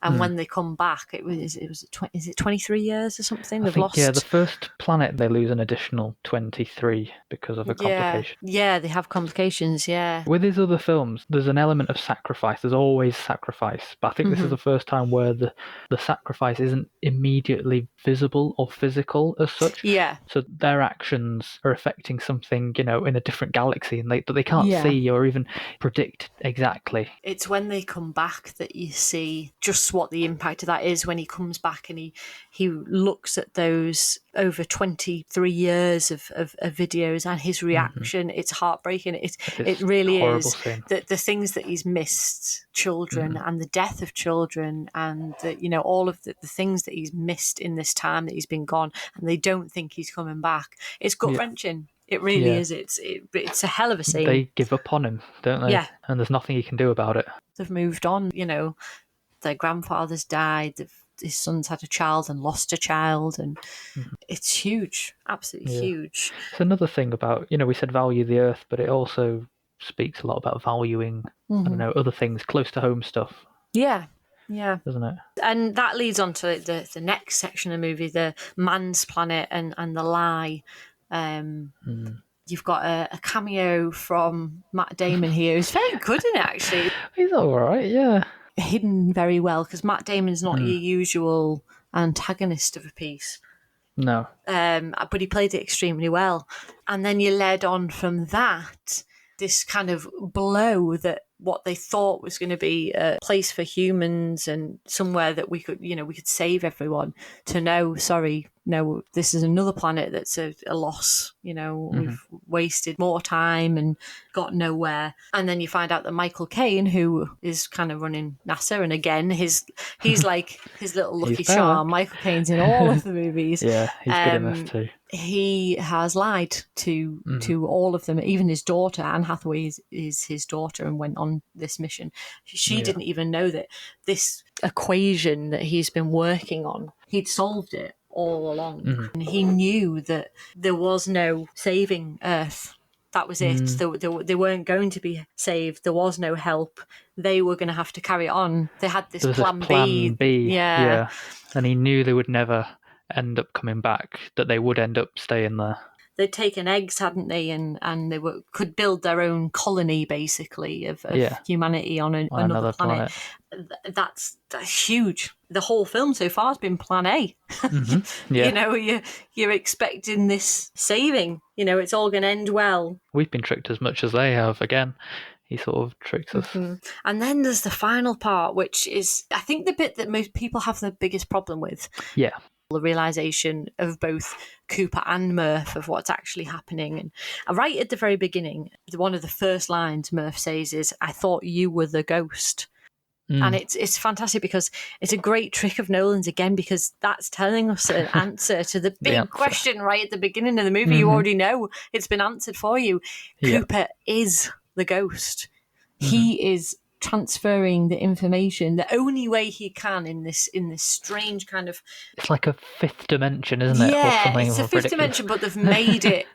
And when they come back, is it 23 years or something? They've lost. Yeah, the first planet they lose an additional 23 because of a complication. Yeah, they have complications. Yeah. With his other films, there's an element of sacrifice. There's always sacrifice, but I think this is the first time where the sacrifice isn't immediately visible or physical as such. Yeah. So their actions are affecting something, in a different galaxy, and they can't see or even predict exactly. It's when they come back that you see just what the impact of that is. When he comes back and he looks at those over 23 years of videos and his reaction, it's heartbreaking. It really is. The things that he's missed, children and the death of children, and all of the things that he's missed in this time that he's been gone, and they don't think he's coming back. It's gut-wrenching. It really is. It's a hell of a scene. They give up on him, don't they? Yeah. And there's nothing he can do about it. They've moved on, their grandfather's died, his son's had a child and lost a child, and it's huge, absolutely huge. It's another thing about, we said value the Earth, but it also speaks a lot about valuing, other things, close to home stuff. Yeah. Doesn't it? And that leads on to the next section of the movie, the man's planet and the lie. You've got a cameo from Matt Damon here, who's very good in it, actually. He's all right, yeah. Hidden very well, because Matt Damon's not your usual antagonist of a piece. No. But he played it extremely well. And then you led on from that, this kind of blow that what they thought was going to be a place for humans and somewhere that we could save everyone, to no, this is another planet that's a loss. We've wasted more time and got nowhere. And then you find out that Michael Caine, who is kind of running NASA, and again, he's like his little lucky charm. Michael Caine's in all of the movies. Yeah, he's good in this too. He has lied to all of them, even his daughter. Anne Hathaway is his daughter, and went on this mission. She didn't even know that this equation that he's been working on, he'd solved it all along. And he knew that there was no saving Earth. That was it. They weren't going to be saved. There was no help. They were going to have to carry on. They had this plan B. Yeah. And he knew they would never end up coming back, that they would end up staying there. They'd taken eggs, hadn't they, and they could build their own colony, basically, of humanity on another planet. That's huge. The whole film so far has been Plan A. Yeah. You're expecting this saving. It's all going to end well. We've been tricked as much as they have. Again, he sort of tricks us. And then there's the final part, which is, I think, the bit that most people have the biggest problem with. Yeah. The realisation of both Cooper and Murph of what's actually happening. And right at the very beginning, one of the first lines Murph says is, "I thought you were the ghost." And it's fantastic, because it's a great trick of Nolan's again, because that's telling us an answer to the big question right at the beginning of the movie. You already know it's been answered for you. Cooper is the ghost. He is transferring the information the only way he can in this strange kind of... It's like a fifth dimension, isn't it? Or something it's a fifth ridiculous. dimension, but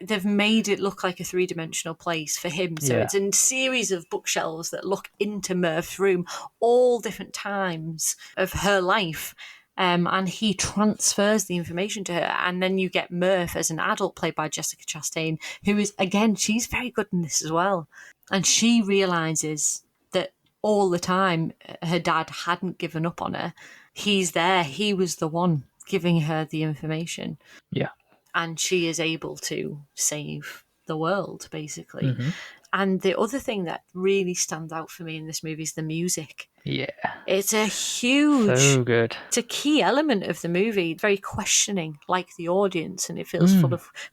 they've made it look like a three-dimensional place for him. So it's a series of bookshelves that look into Murph's room, all different times of her life. And he transfers the information to her. And then you get Murph as an adult, played by Jessica Chastain, who is, again, she's very good in this as well. And she realises that all the time her dad hadn't given up on her. He's there. He was the one giving her the information. Yeah. And she is able to save the world, basically. Mm-hmm. And the other thing that really stands out for me in this movie is the music. Yeah. It's a huge... So good. It's a key element of the movie, very questioning, like the audience, and it feels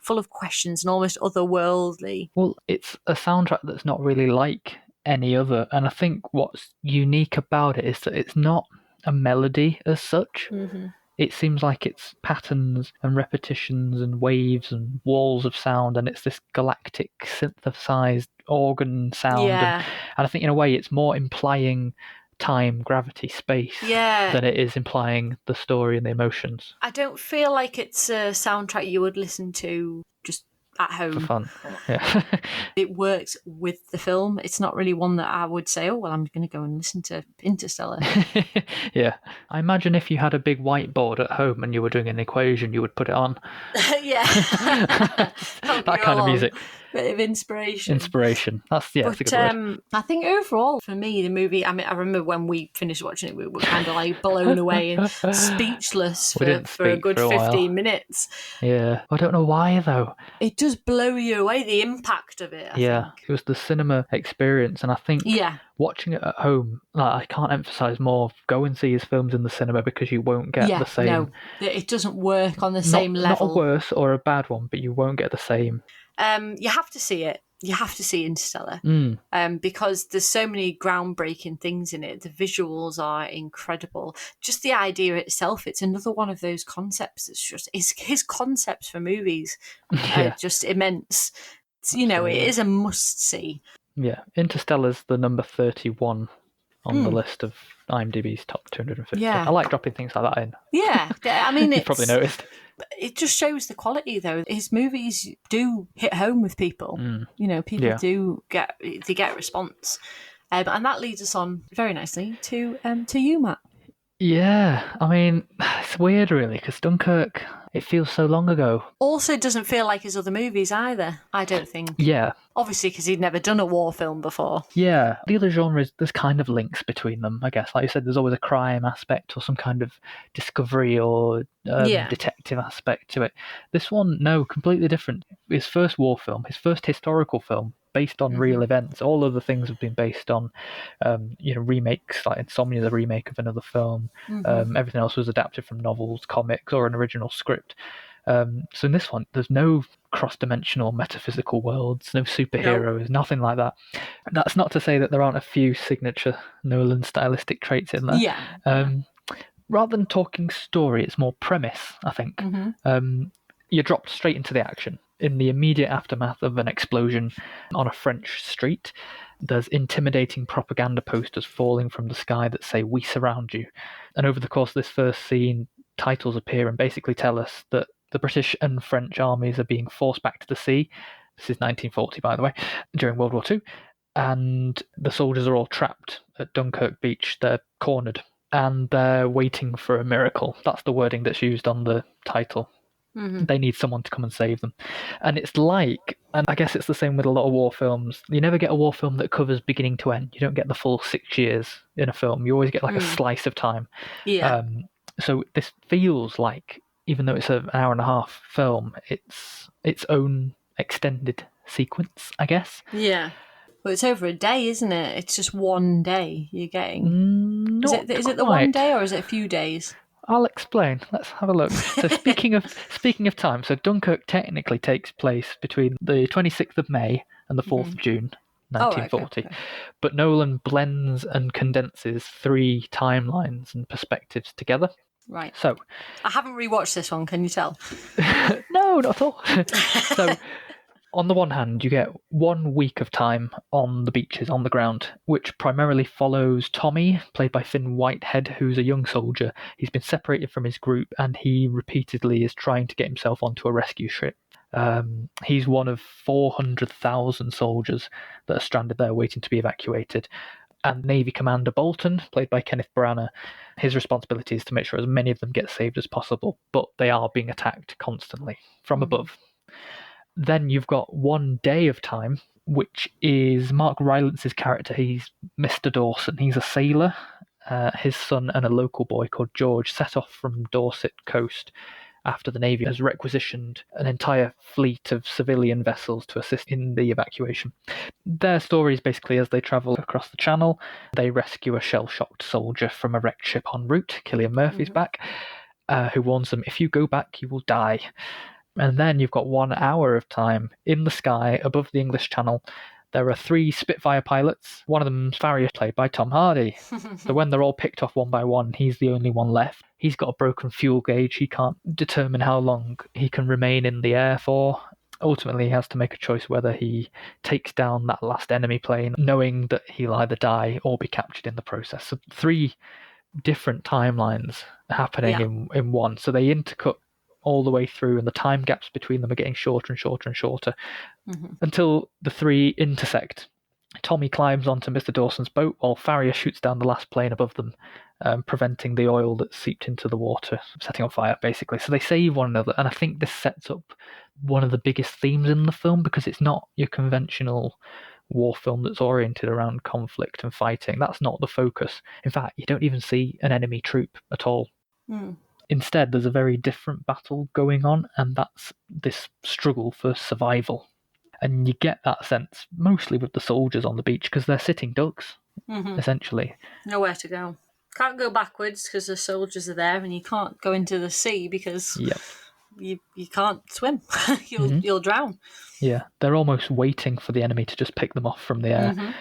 full of questions and almost otherworldly. Well, it's a soundtrack that's not really like any other, and I think what's unique about it is that it's not a melody as such. Mm-hmm. It seems like it's patterns and repetitions and waves and walls of sound, and it's this galactic synthesized organ sound. Yeah. And I think in a way it's more implying time, gravity, space than it is implying the story and the emotions. I don't feel like it's a soundtrack you would listen to just at home. For fun. Yeah. It works with the film. It's not really one that I would say, oh, well, I'm going to go and listen to Interstellar. Yeah. I imagine if you had a big whiteboard at home and you were doing an equation, you would put it on. Yeah. That kind of music. Bit of inspiration. That's a good word. I think overall, for me, the movie, I mean, I remember when we finished watching it, we were kind of like blown away and speechless for a good 15 minutes. Yeah. I don't know why, though. It does blow you away, the impact of it, I think. It was the cinema experience, and I think watching it at home, I can't emphasise more, go and see his films in the cinema because you won't get the same... No, it doesn't work on the same level. Not a worse or a bad one, but you won't get the same. You have to see it. You have to see Interstellar because there's so many groundbreaking things in it. The visuals are incredible. Just the idea itself, it's another one of those concepts. His concepts for movies are just immense. It is a must-see. Yeah, Interstellar's the number 31 on the list of IMDb's top 250. Yeah. I like dropping things like that in. Yeah, I mean, You've probably noticed. It just shows the quality, though. His movies do hit home with people. People do get a response, and that leads us on very nicely to you, Matt. Yeah, I mean, it's weird, really, because Dunkirk, it feels so long ago. Also, it doesn't feel like his other movies either, I don't think. Yeah. Obviously, because he'd never done a war film before. Yeah. The other genres, there's kind of links between them, I guess. Like you said, there's always a crime aspect or some kind of discovery or detective aspect to it. This one, no, completely different. His first war film, his first historical film, based on real events. All other things have been based on, remakes, like Insomnia, the remake of another film. Everything else was adapted from novels, comics, or an original script. So in this one, there's no cross-dimensional metaphysical worlds, no superheroes, nothing like that. That's not to say that there aren't a few signature Nolan stylistic traits in there. Yeah. Rather than talking story, it's more premise, I think. You're dropped straight into the action. In the immediate aftermath of an explosion on a French street, there's intimidating propaganda posters falling from the sky that say, "We surround you." And over the course of this first scene, titles appear and basically tell us that the British and French armies are being forced back to the sea. This is 1940, by the way, during World War II. And the soldiers are all trapped at Dunkirk beach. They're cornered and they're waiting for a miracle. That's the wording that's used on the title. They need someone to come and save them. And it's like, and I guess it's the same with a lot of war films, you never get a war film that covers beginning to end. You don't get the full 6 years in a film. You always get like a slice of time. Yeah. So this feels like, even though it's an hour and a half film, it's its own extended sequence, I guess. Yeah. Well, it's over a day, isn't it? It's just one day you're getting. Is it the one day or is it a few days? I'll explain. Let's have a look. So speaking of time, so Dunkirk technically takes place between the 26th of May and the 4th of June, 1940. Okay. But Nolan blends and condenses 3 timelines and perspectives together. Right. So I haven't rewatched this one, can you tell? No, not at all. So On the one hand, you get 1 week of time on the beaches, on the ground, which primarily follows Tommy, played by Finn Whitehead, who's a young soldier. He's been separated from his group, and he repeatedly is trying to get himself onto a rescue ship. He's one of 400,000 soldiers that are stranded there waiting to be evacuated. And Navy Commander Bolton, played by Kenneth Branagh, his responsibility is to make sure as many of them get saved as possible, but they are being attacked constantly from above. Then you've got 1 day of time, which is Mark Rylance's character. He's Mr. Dawson. He's a sailor. His son and a local boy called George set off from Dorset coast after the Navy has requisitioned an entire fleet of civilian vessels to assist in the evacuation. Their story is basically as they travel across the channel, they rescue a shell-shocked soldier from a wrecked ship en route. Cillian Murphy's back, who warns them, if you go back, you will die. And then you've got 1 hour of time in the sky above the English Channel. There are 3 Spitfire pilots. One of them's Farrier, played by Tom Hardy. So when they're all picked off one by one, he's the only one left. He's got a broken fuel gauge. He can't determine how long he can remain in the air for. Ultimately, he has to make a choice whether he takes down that last enemy plane, knowing that he'll either die or be captured in the process. So 3 different timelines happening in one. So they intercut all the way through, and the time gaps between them are getting shorter and shorter and shorter until the 3 intersect. Tommy climbs onto Mr. Dawson's boat while Farrier shoots down the last plane above them, preventing the oil that seeped into the water, setting on fire, basically. So they save one another, and I think this sets up one of the biggest themes in the film, because it's not your conventional war film that's oriented around conflict and fighting. That's not the focus. In fact, you don't even see an enemy troop at all. Instead, there's a very different battle going on, and that's this struggle for survival. And you get that sense mostly with the soldiers on the beach, because they're sitting ducks, essentially. Nowhere to go. Can't go backwards because the soldiers are there, and you can't go into the sea because you can't swim. You'll drown. Yeah, they're almost waiting for the enemy to just pick them off from the air.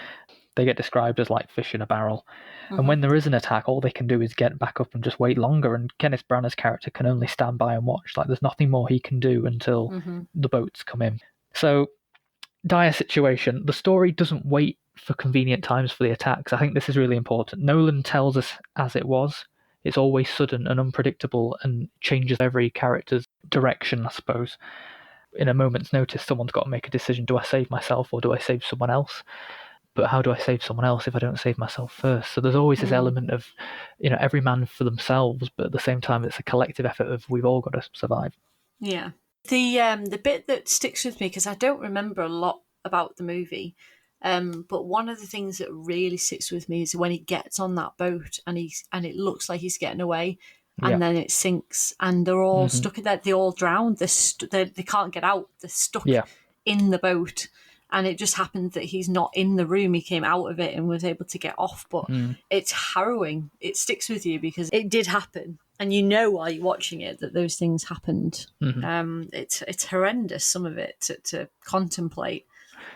They get described as like fish in a barrel. And when there is an attack, all they can do is get back up and just wait longer. And Kenneth Branagh's character can only stand by and watch. Like, there's nothing more he can do until the boats come in. So, dire situation. The story doesn't wait for convenient times for the attacks. I think this is really important. Nolan tells us as it was. It's always sudden and unpredictable and changes every character's direction, I suppose. In a moment's notice, someone's got to make a decision. Do I save myself or do I save someone else? But how do I save someone else if I don't save myself first? So there's always this element of, every man for themselves, but at the same time, it's a collective effort of we've all got to survive. Yeah. The bit that sticks with me, because I don't remember a lot about the movie, but one of the things that really sits with me is when he gets on that boat and it looks like he's getting away, and then it sinks, and they're all stuck in there. They all drown. They can't get out. They're stuck in the boat. And it just happened that he's not in the room. He came out of it and was able to get off. But it's harrowing. It sticks with you because it did happen. And you know while you're watching it that those things happened. It's horrendous, some of it, to contemplate.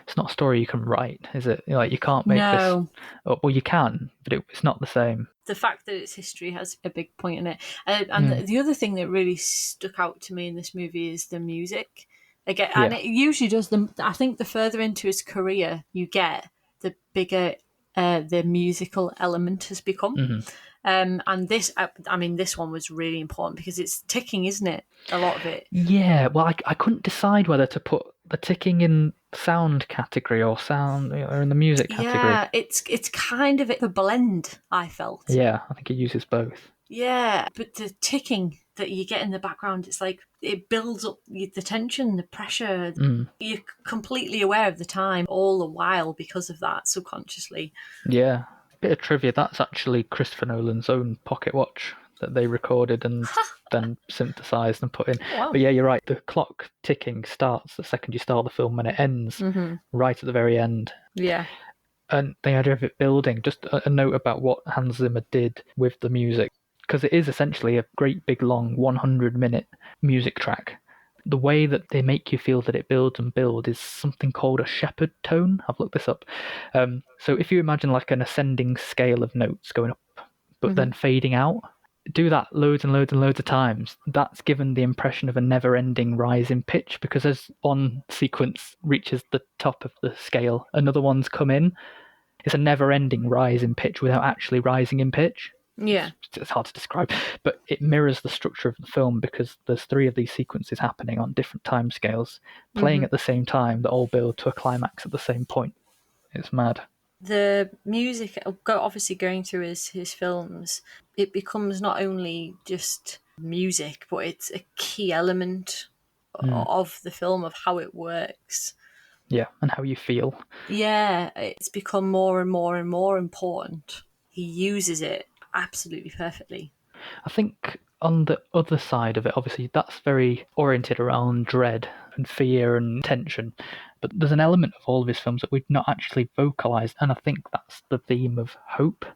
It's not a story you can write, is it? Like, you can't make this up. Well, you can, but it's not the same. The fact that it's history has a big point in it. And the other thing that really stuck out to me in this movie is the music. Again, and it usually does. I think the further into his career you get, the bigger the musical element has become. And this one was really important because it's ticking, isn't it? A lot of it. Yeah. Well, I couldn't decide whether to put the ticking in sound category or in the music category. Yeah, it's kind of a blend, I felt. Yeah, I think it uses both. Yeah, but the ticking that you get in the background, it's like it builds up the tension, the pressure. You're completely aware of the time all the while because of that, subconsciously. Yeah. Bit of trivia, that's actually Christopher Nolan's own pocket watch that they recorded and then synthesized and put in. Wow. But yeah, you're right, the clock ticking starts the second you start the film and it ends right at the very end. Yeah. And the idea of it building, just a note about what Hans Zimmer did with the music, because it is essentially a great big long 100-minute music track. The way that they make you feel that it builds and builds is something called a shepherd tone. I've looked this up. So if you imagine like an ascending scale of notes going up, but then fading out, do that loads and loads and loads of times, that's given the impression of a never-ending rise in pitch, because as one sequence reaches the top of the scale, another one's come in. It's a never-ending rise in pitch without actually rising in pitch. Yeah. It's hard to describe, but it mirrors the structure of the film because there's 3 of these sequences happening on different time scales, playing at the same time that all build to a climax at the same point. It's mad. The music, obviously going through his films, it becomes not only just music, but it's a key element of the film, of how it works. Yeah, and how you feel. Yeah, it's become more and more and more important. He uses it absolutely perfectly. I think on the other side of it, obviously, that's very oriented around dread and fear and tension. But there's an element of all of his films that we've not actually vocalised, and I think that's the theme of hope.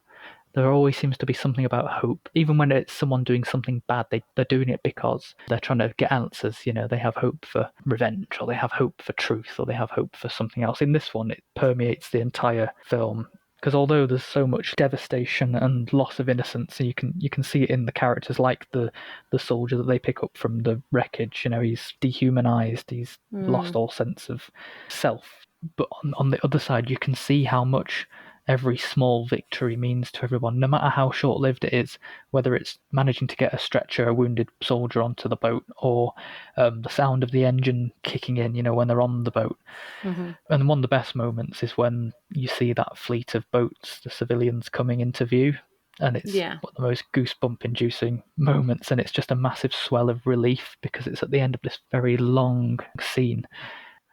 There always seems to be something about hope. Even when it's someone doing something bad, they're doing it because they're trying to get answers. You know, they have hope for revenge, or they have hope for truth, or they have hope for something else. In this one, it permeates the entire film. Because although there's so much devastation and loss of innocence, you can see it in the characters, like the soldier that they pick up from the wreckage. You know, he's dehumanized, he's lost all sense of self. But on the other side, you can see how much every small victory means to everyone, no matter how short-lived it is, whether it's managing to get a stretcher, a wounded soldier onto the boat, or the sound of the engine kicking in, you know, when they're on the boat. And one of the best moments is when you see that fleet of boats, the civilians coming into view, and it's one of the most goosebump-inducing moments, and it's just a massive swell of relief because it's at the end of this very long scene.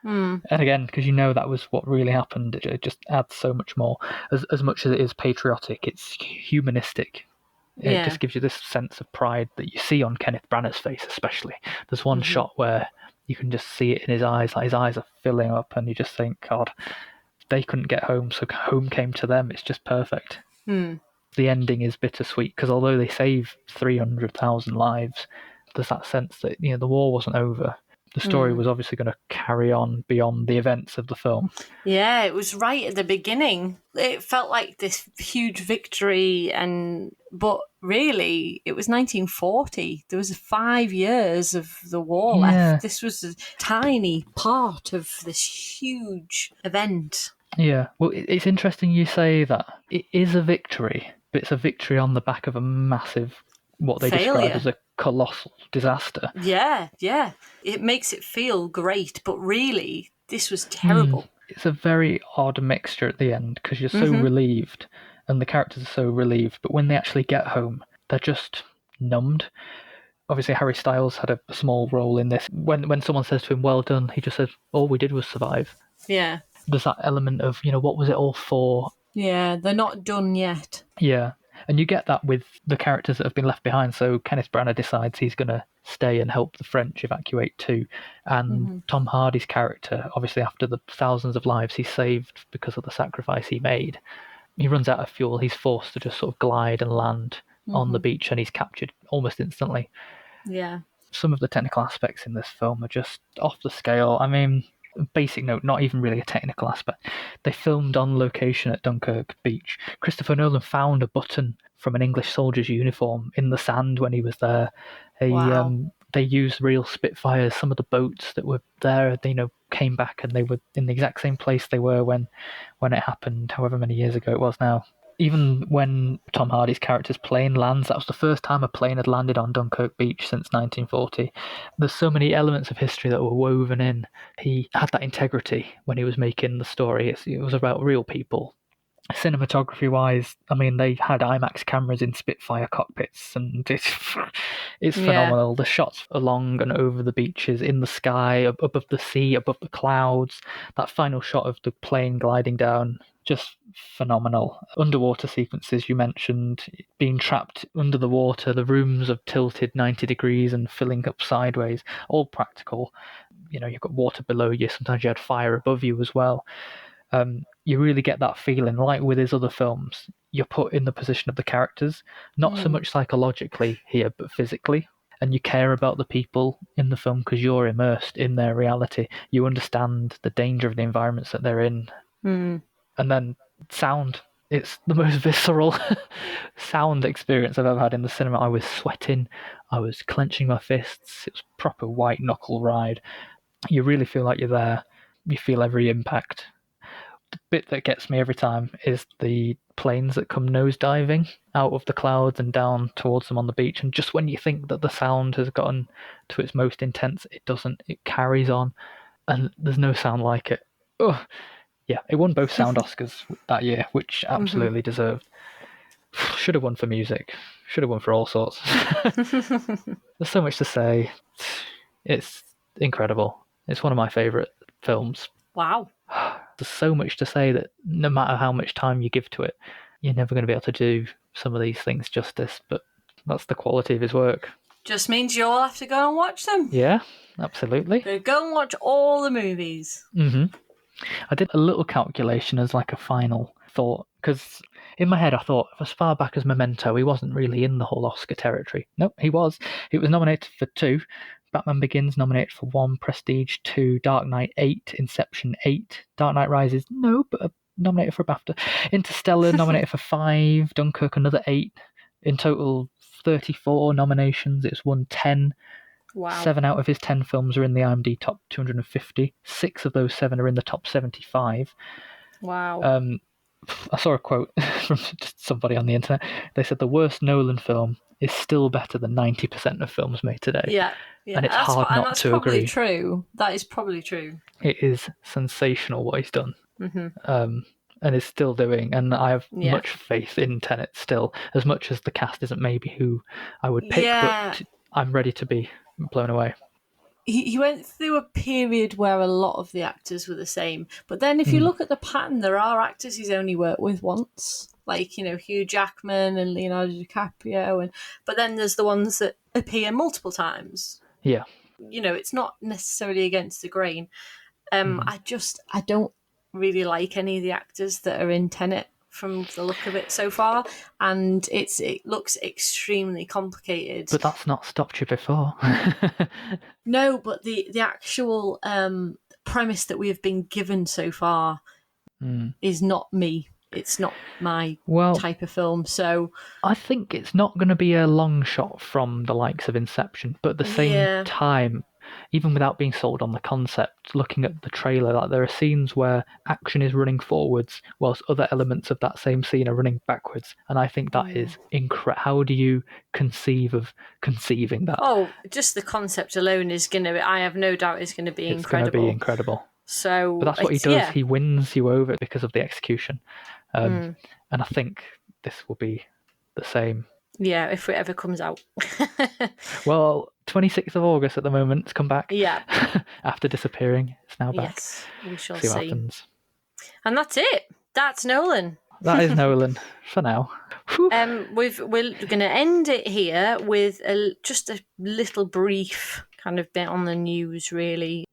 And again, because you know that was what really happened, it just adds so much more. As much as it is patriotic, it's humanistic. It just gives you this sense of pride that you see on Kenneth Branagh's face, especially. There's one shot where you can just see it in his eyes, like his eyes are filling up, and you just think, God, they couldn't get home, so home came to them. It's just perfect. The ending is bittersweet, because although they save 300,000 lives, there's that sense that, you know, the war wasn't over. The story was obviously going to carry on beyond the events of the film. Yeah, it was right at the beginning. It felt like this huge victory, but really, it was 1940. There was 5 years of the war left. This was a tiny part of this huge event. Yeah, well, it's interesting you say that. It is a victory, but it's a victory on the back of a massive, what they describe as a colossal disaster. Yeah. It makes it feel great, but really, this was terrible. It's a very odd mixture at the end, because you're so relieved, and the characters are so relieved, but when they actually get home, they're just numbed. Obviously, Harry Styles had a small role in this. When someone says to him, well done, he just says, all we did was survive. Yeah. There's that element of, you know, what was it all for? Yeah, they're not done yet. Yeah. And you get that with the characters that have been left behind. So Kenneth Branagh decides he's going to stay and help the French evacuate too. And Tom Hardy's character, obviously after the thousands of lives he saved because of the sacrifice he made, he runs out of fuel. He's forced to just sort of glide and land on the beach, and he's captured almost instantly. Yeah. Some of the technical aspects in this film are just off the scale. I mean, basic note, not even really a technical aspect. They filmed on location at Dunkirk beach. Christopher Nolan found a button from an English soldier's uniform in the sand when he was there. They used real Spitfires. Some of the boats that were there, they, you know, came back, and they were in the exact same place they were when it happened, however many years ago it was now. Even when Tom Hardy's character's plane lands, that was the first time a plane had landed on Dunkirk beach since 1940. There's so many elements of history that were woven in. He had that integrity when he was making the story. It was about real people. Cinematography-wise, I mean, they had IMAX cameras in Spitfire cockpits, and it's phenomenal. The shots along and over the beaches, in the sky, above the sea, above the clouds. That final shot of the plane gliding down, just phenomenal. Underwater sequences you mentioned, being trapped under the water, the rooms are tilted 90 degrees and filling up sideways, all practical. You know, you've got water below you, sometimes you had fire above you as well. You really get that feeling, like with his other films, you're put in the position of the characters, not so much psychologically here, but physically. And you care about the people in the film because you're immersed in their reality. You understand the danger of the environments that they're in. And then sound. It's the most visceral sound experience I've ever had in the cinema. I was sweating, I was clenching my fists. It was a proper white knuckle ride. You really feel like you're there. You feel every impact. The bit that gets me every time is the planes that come nosediving out of the clouds and down towards them on the beach. And just when you think that the sound has gotten to its most intense, it doesn't. It carries on, and there's no sound like it. Ugh. Yeah, it won both sound Oscars that year, which absolutely deserved. Should have won for music. Should have won for all sorts. There's so much to say. It's incredible. It's one of my favourite films. Wow. There's so much to say that no matter how much time you give to it, you're never going to be able to do some of these things justice, but that's the quality of his work. Just means you all have to go and watch them. Yeah, absolutely. Go and watch all the movies. I did a little calculation as like a final thought, because in my head I thought, as far back as Memento, he wasn't really in the whole Oscar territory. Nope, he was. He was nominated for 2. Batman Begins nominated for 1, Prestige 2, Dark Knight 8, Inception 8, Dark Knight Rises no, but nominated for a BAFTA. Interstellar nominated for 5, Dunkirk another 8. In total, 34 nominations. It's won 10. Wow. 7 out of his 10 films are in the IMDb top 250. 6 of those 7 are in the top 75. Wow. I saw a quote from just somebody on the internet. They said the worst Nolan film is still better than 90% of films made today. Yeah. And it's hard not to agree. That's probably true. That is probably true. It is sensational what he's done. And is still doing. And I have much faith in Tenet still, as much as the cast isn't maybe who I would pick, but I'm ready to be blown away. He went through a period where a lot of the actors were the same. But then if you look at the pattern, there are actors he's only worked with once. Like, Hugh Jackman and Leonardo DiCaprio. But then there's the ones that appear multiple times. Yeah. It's not necessarily against the grain. I don't really like any of the actors that are in Tenet from the look of it so far, and it looks extremely complicated. But that's not stopped you before. No, but the actual premise that we have been given so far is not me. It's not my type of film. So I think it's not going to be a long shot from the likes of Inception, but at the same time, even without being sold on the concept, looking at the trailer, like there are scenes where action is running forwards whilst other elements of that same scene are running backwards, and I think that is incredible. How do you conceive of conceiving that? Oh, just the concept alone is going to, I have no doubt, is going to be incredible. It's going to be incredible. So, but that's what he does. He wins you over because of the execution. And I think this will be the same. Yeah, if it ever comes out. Well, 26th of August at the moment, it's come back. Yeah. After disappearing, it's now back. Yes, we shall see. What happens. And that's it. That's Nolan. That is Nolan for now. We're going to end it here with just a little brief kind of bit on the news, really.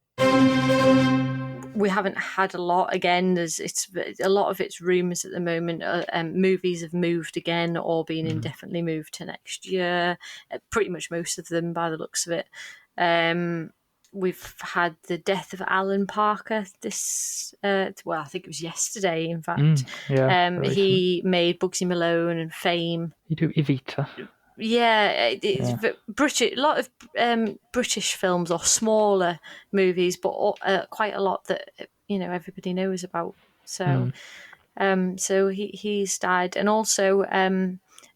We haven't had a lot again. It's a lot of it's rumours at the moment. Movies have moved again or been indefinitely moved to next year. Pretty much most of them, by the looks of it. We've had the death of Alan Parker this. I think it was yesterday. In fact, he made Bugsy Malone and Fame. You do Evita. Yeah, it's British. A lot of British films or smaller movies, but quite a lot that everybody knows about. So, so he's died, and also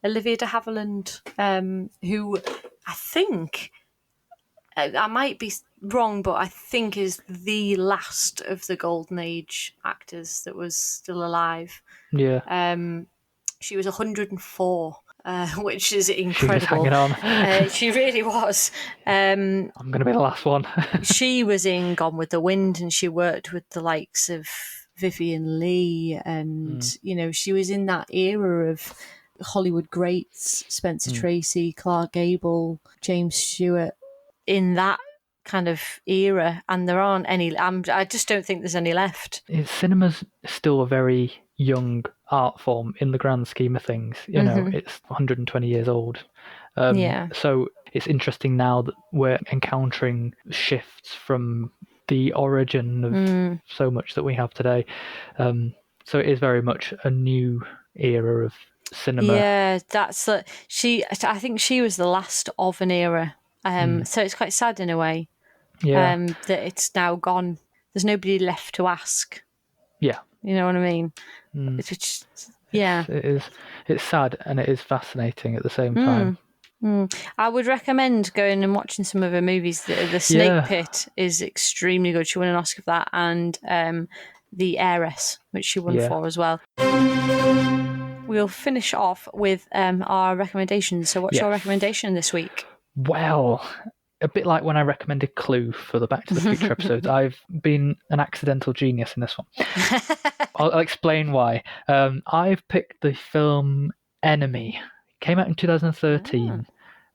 Olivia de Havilland, who I think I might be wrong, but I think is the last of the Golden Age actors that was still alive. Yeah. She was 104. Which is incredible. She was hanging on. She really was. I'm going to be the last one. She was in Gone with the Wind, and she worked with the likes of Vivian Leigh, and she was in that era of Hollywood greats: Spencer Tracy, Clark Gable, James Stewart. In that kind of era, and there aren't any. I just don't think there's any left. Cinema's still a very young art form in the grand scheme of things. It's 120 years old. So it's interesting now that we're encountering shifts from the origin of so much that we have today. So it is very much a new era of cinema. Yeah, that's I think she was the last of an era. So it's quite sad in a way. Yeah. That it's now gone. There's nobody left to ask. Yeah. You know what I mean? Yeah. It's sad and it is fascinating at the same time. I would recommend going and watching some of her movies. The Snake Pit is extremely good. She won an Oscar for that, and The Heiress, which she won for as well. We'll finish off with our recommendations. So what's your recommendation this week? Well, a bit like when I recommended Clue for the Back to the Future episodes, I've been an accidental genius in this one. I'll explain why. I've picked the film Enemy. It came out in 2013.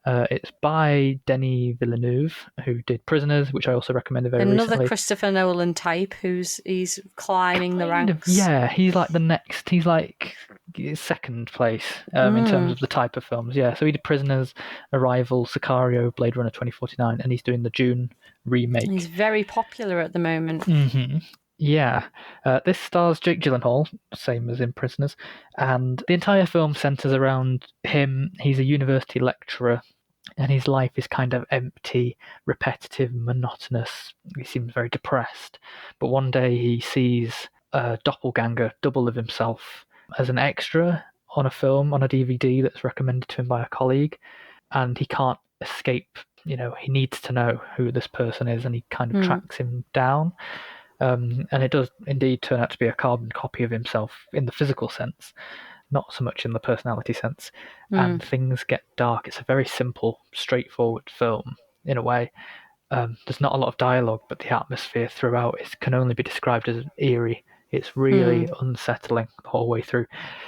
It's by Denis Villeneuve, who did Prisoners, which I also recommended very recently. Another Christopher Nolan type he's climbing the ranks. Yeah, he's like the next. He's like second place in terms of the type of films. Yeah, so he did Prisoners, Arrival, Sicario, Blade Runner 2049, and he's doing the Dune remake. He's very popular at the moment. Yeah, this stars Jake Gyllenhaal, same as in Prisoners, and the entire film centres around him. He's a university lecturer, and his life is kind of empty, repetitive, monotonous. He seems very depressed, but one day he sees a doppelganger, double of himself, as an extra on a film, on a DVD that's recommended to him by a colleague, and he can't escape. He needs to know who this person is, and he kind of tracks him down. And it does indeed turn out to be a carbon copy of himself in the physical sense, not so much in the personality sense. And things get dark. It's a very simple, straightforward film in a way. There's not a lot of dialogue, but the atmosphere throughout can only be described as eerie. It's really unsettling the whole way through.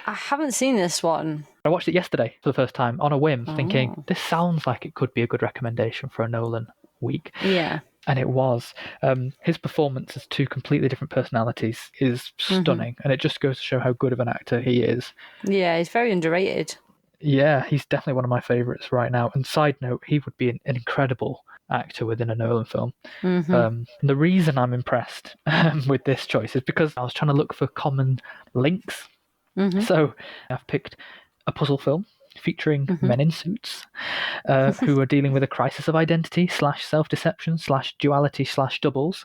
I haven't seen this one. I watched it yesterday for the first time on a whim, thinking this sounds like it could be a good recommendation for a Nolan week. Yeah. And it was. His performance as two completely different personalities is stunning, and it just goes to show how good of an actor he is. Yeah, he's very underrated. Yeah, he's definitely one of my favourites right now. And side note, he would be an incredible actor within a Nolan film. The reason I'm impressed with this choice is because I was trying to look for common links. So I've picked a puzzle film featuring men in suits who are dealing with a crisis of identity / self-deception / duality / doubles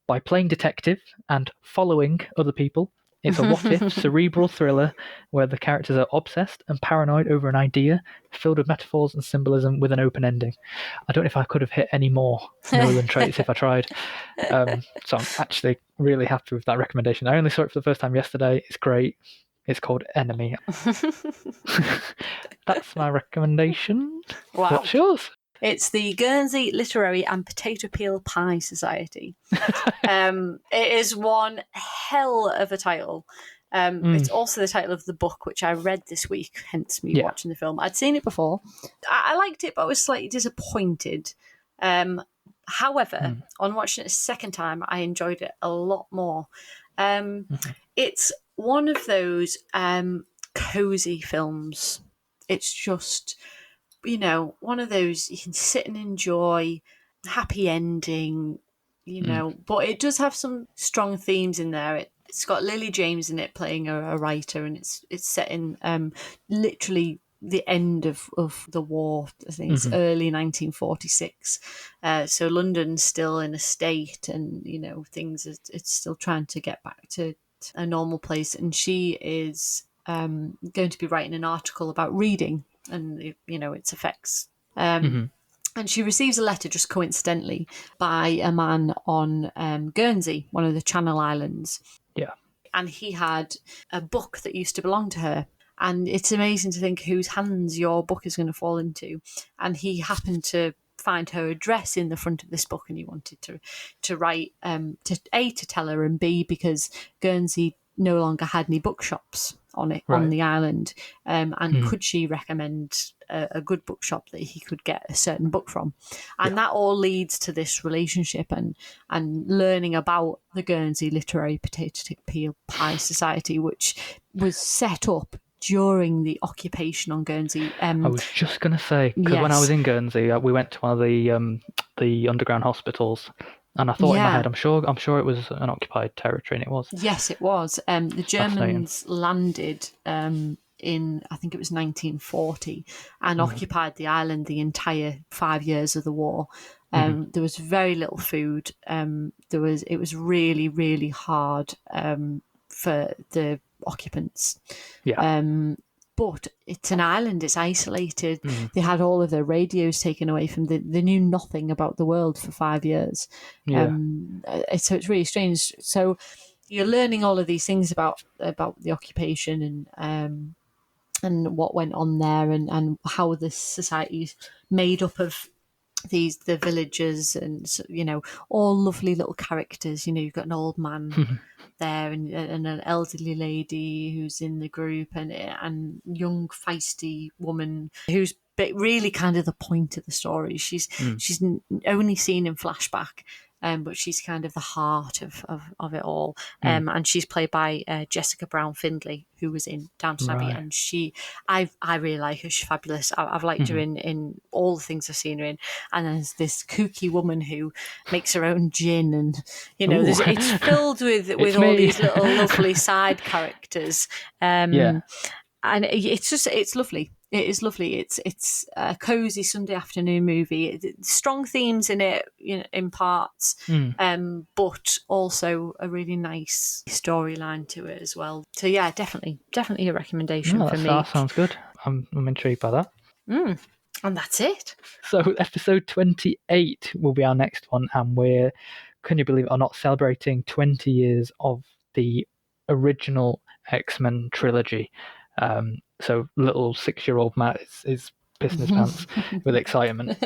by playing detective and following other people. It's a what-if cerebral thriller where the characters are obsessed and paranoid over an idea filled with metaphors and symbolism with an open ending. I don't know if I could have hit any more Nolan traits if I tried. So I'm actually really happy with that recommendation. I only saw it for the first time yesterday. It's great. It's called Enemy. That's my recommendation. Wow. What's yours? It's the Guernsey Literary and Potato Peel Pie Society. It is one hell of a title. It's also the title of the book, which I read this week, hence me watching the film. I'd seen it before. I liked it, but I was slightly disappointed. However, on watching it a second time, I enjoyed it a lot more. It's one of those cozy films. It's just, one of those you can sit and enjoy, happy ending, but it does have some strong themes in there. It's got Lily James in it playing a writer, and it's set in literally the end of the war. I think it's early 1946. So London's still in a state, and things it's still trying to get back to a normal place. And she is going to be writing an article about reading and its effects. And she receives a letter just coincidentally by a man on Guernsey, one of the Channel Islands. Yeah. And he had a book that used to belong to her. And it's amazing to think whose hands your book is going to fall into. And he happened to find her address in the front of this book, and he wanted to write to tell her, and B, because Guernsey no longer had any bookshops on the island, and could she recommend a good bookshop that he could get a certain book from. And that all leads to this relationship and learning about the Guernsey Literary Potato Peel Pie Society, which was set up during the occupation on Guernsey. I was just going to say, because when I was in Guernsey, we went to one of the underground hospitals, And I thought in my Yeah. head, I'm sure it was an occupied territory, and it was. Yes, it was. The Germans landed in, I think it was 1940, and occupied the island the entire 5 years of the war. There was very little food. It was really, really hard for the occupants. Yeah. But it's an island, it's isolated. They had all of their radios taken away from them. They knew nothing about the world for 5 years. Yeah. So it's really strange. So you're learning all of these things about the occupation and what went on there, and how this society is made up of the villagers, and all lovely little characters. You've got an old man there, and an elderly lady who's in the group, and young feisty woman who's really kind of the point of the story. She's only seen in flashback, but she's kind of the heart of it all. And she's played by Jessica Brown Findlay, who was in Downton Abbey, Right. and I really like her. She's fabulous. I've liked her in all the things I've seen her in. And there's this kooky woman who makes her own gin, and it's filled with all these little lovely side characters. Yeah. And it's lovely. It is lovely. It's a cozy Sunday afternoon movie. Strong themes in it, in parts, but also a really nice storyline to it as well. So yeah, definitely a recommendation for me. That sounds good. I'm intrigued by that. And that's it. So episode 28 will be our next one, and we're, can you believe it or not, celebrating 20 years of the original X-Men trilogy. So little 6-year-old Matt is pissing his pants with excitement.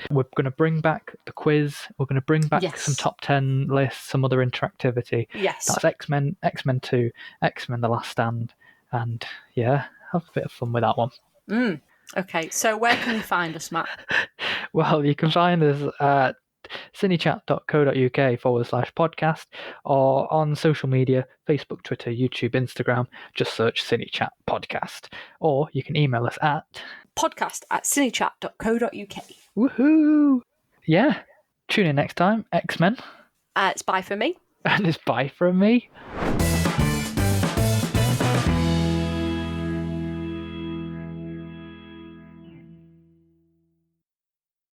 We're going to bring back the quiz. We're going to bring back some top 10 lists, some other interactivity. Yes. That's X-Men 2, X-Men The Last Stand, and yeah, have a bit of fun with that one. Okay, so where can you find us, Matt? Well, you can find us at cinechat.co.uk/podcast, or on social media, Facebook, Twitter, YouTube, Instagram. Just search CineChat Podcast. Or you can email us at podcast@cinechat.co.uk. Woohoo! Yeah. Tune in next time. X-Men. It's bye from me. And it's bye from me.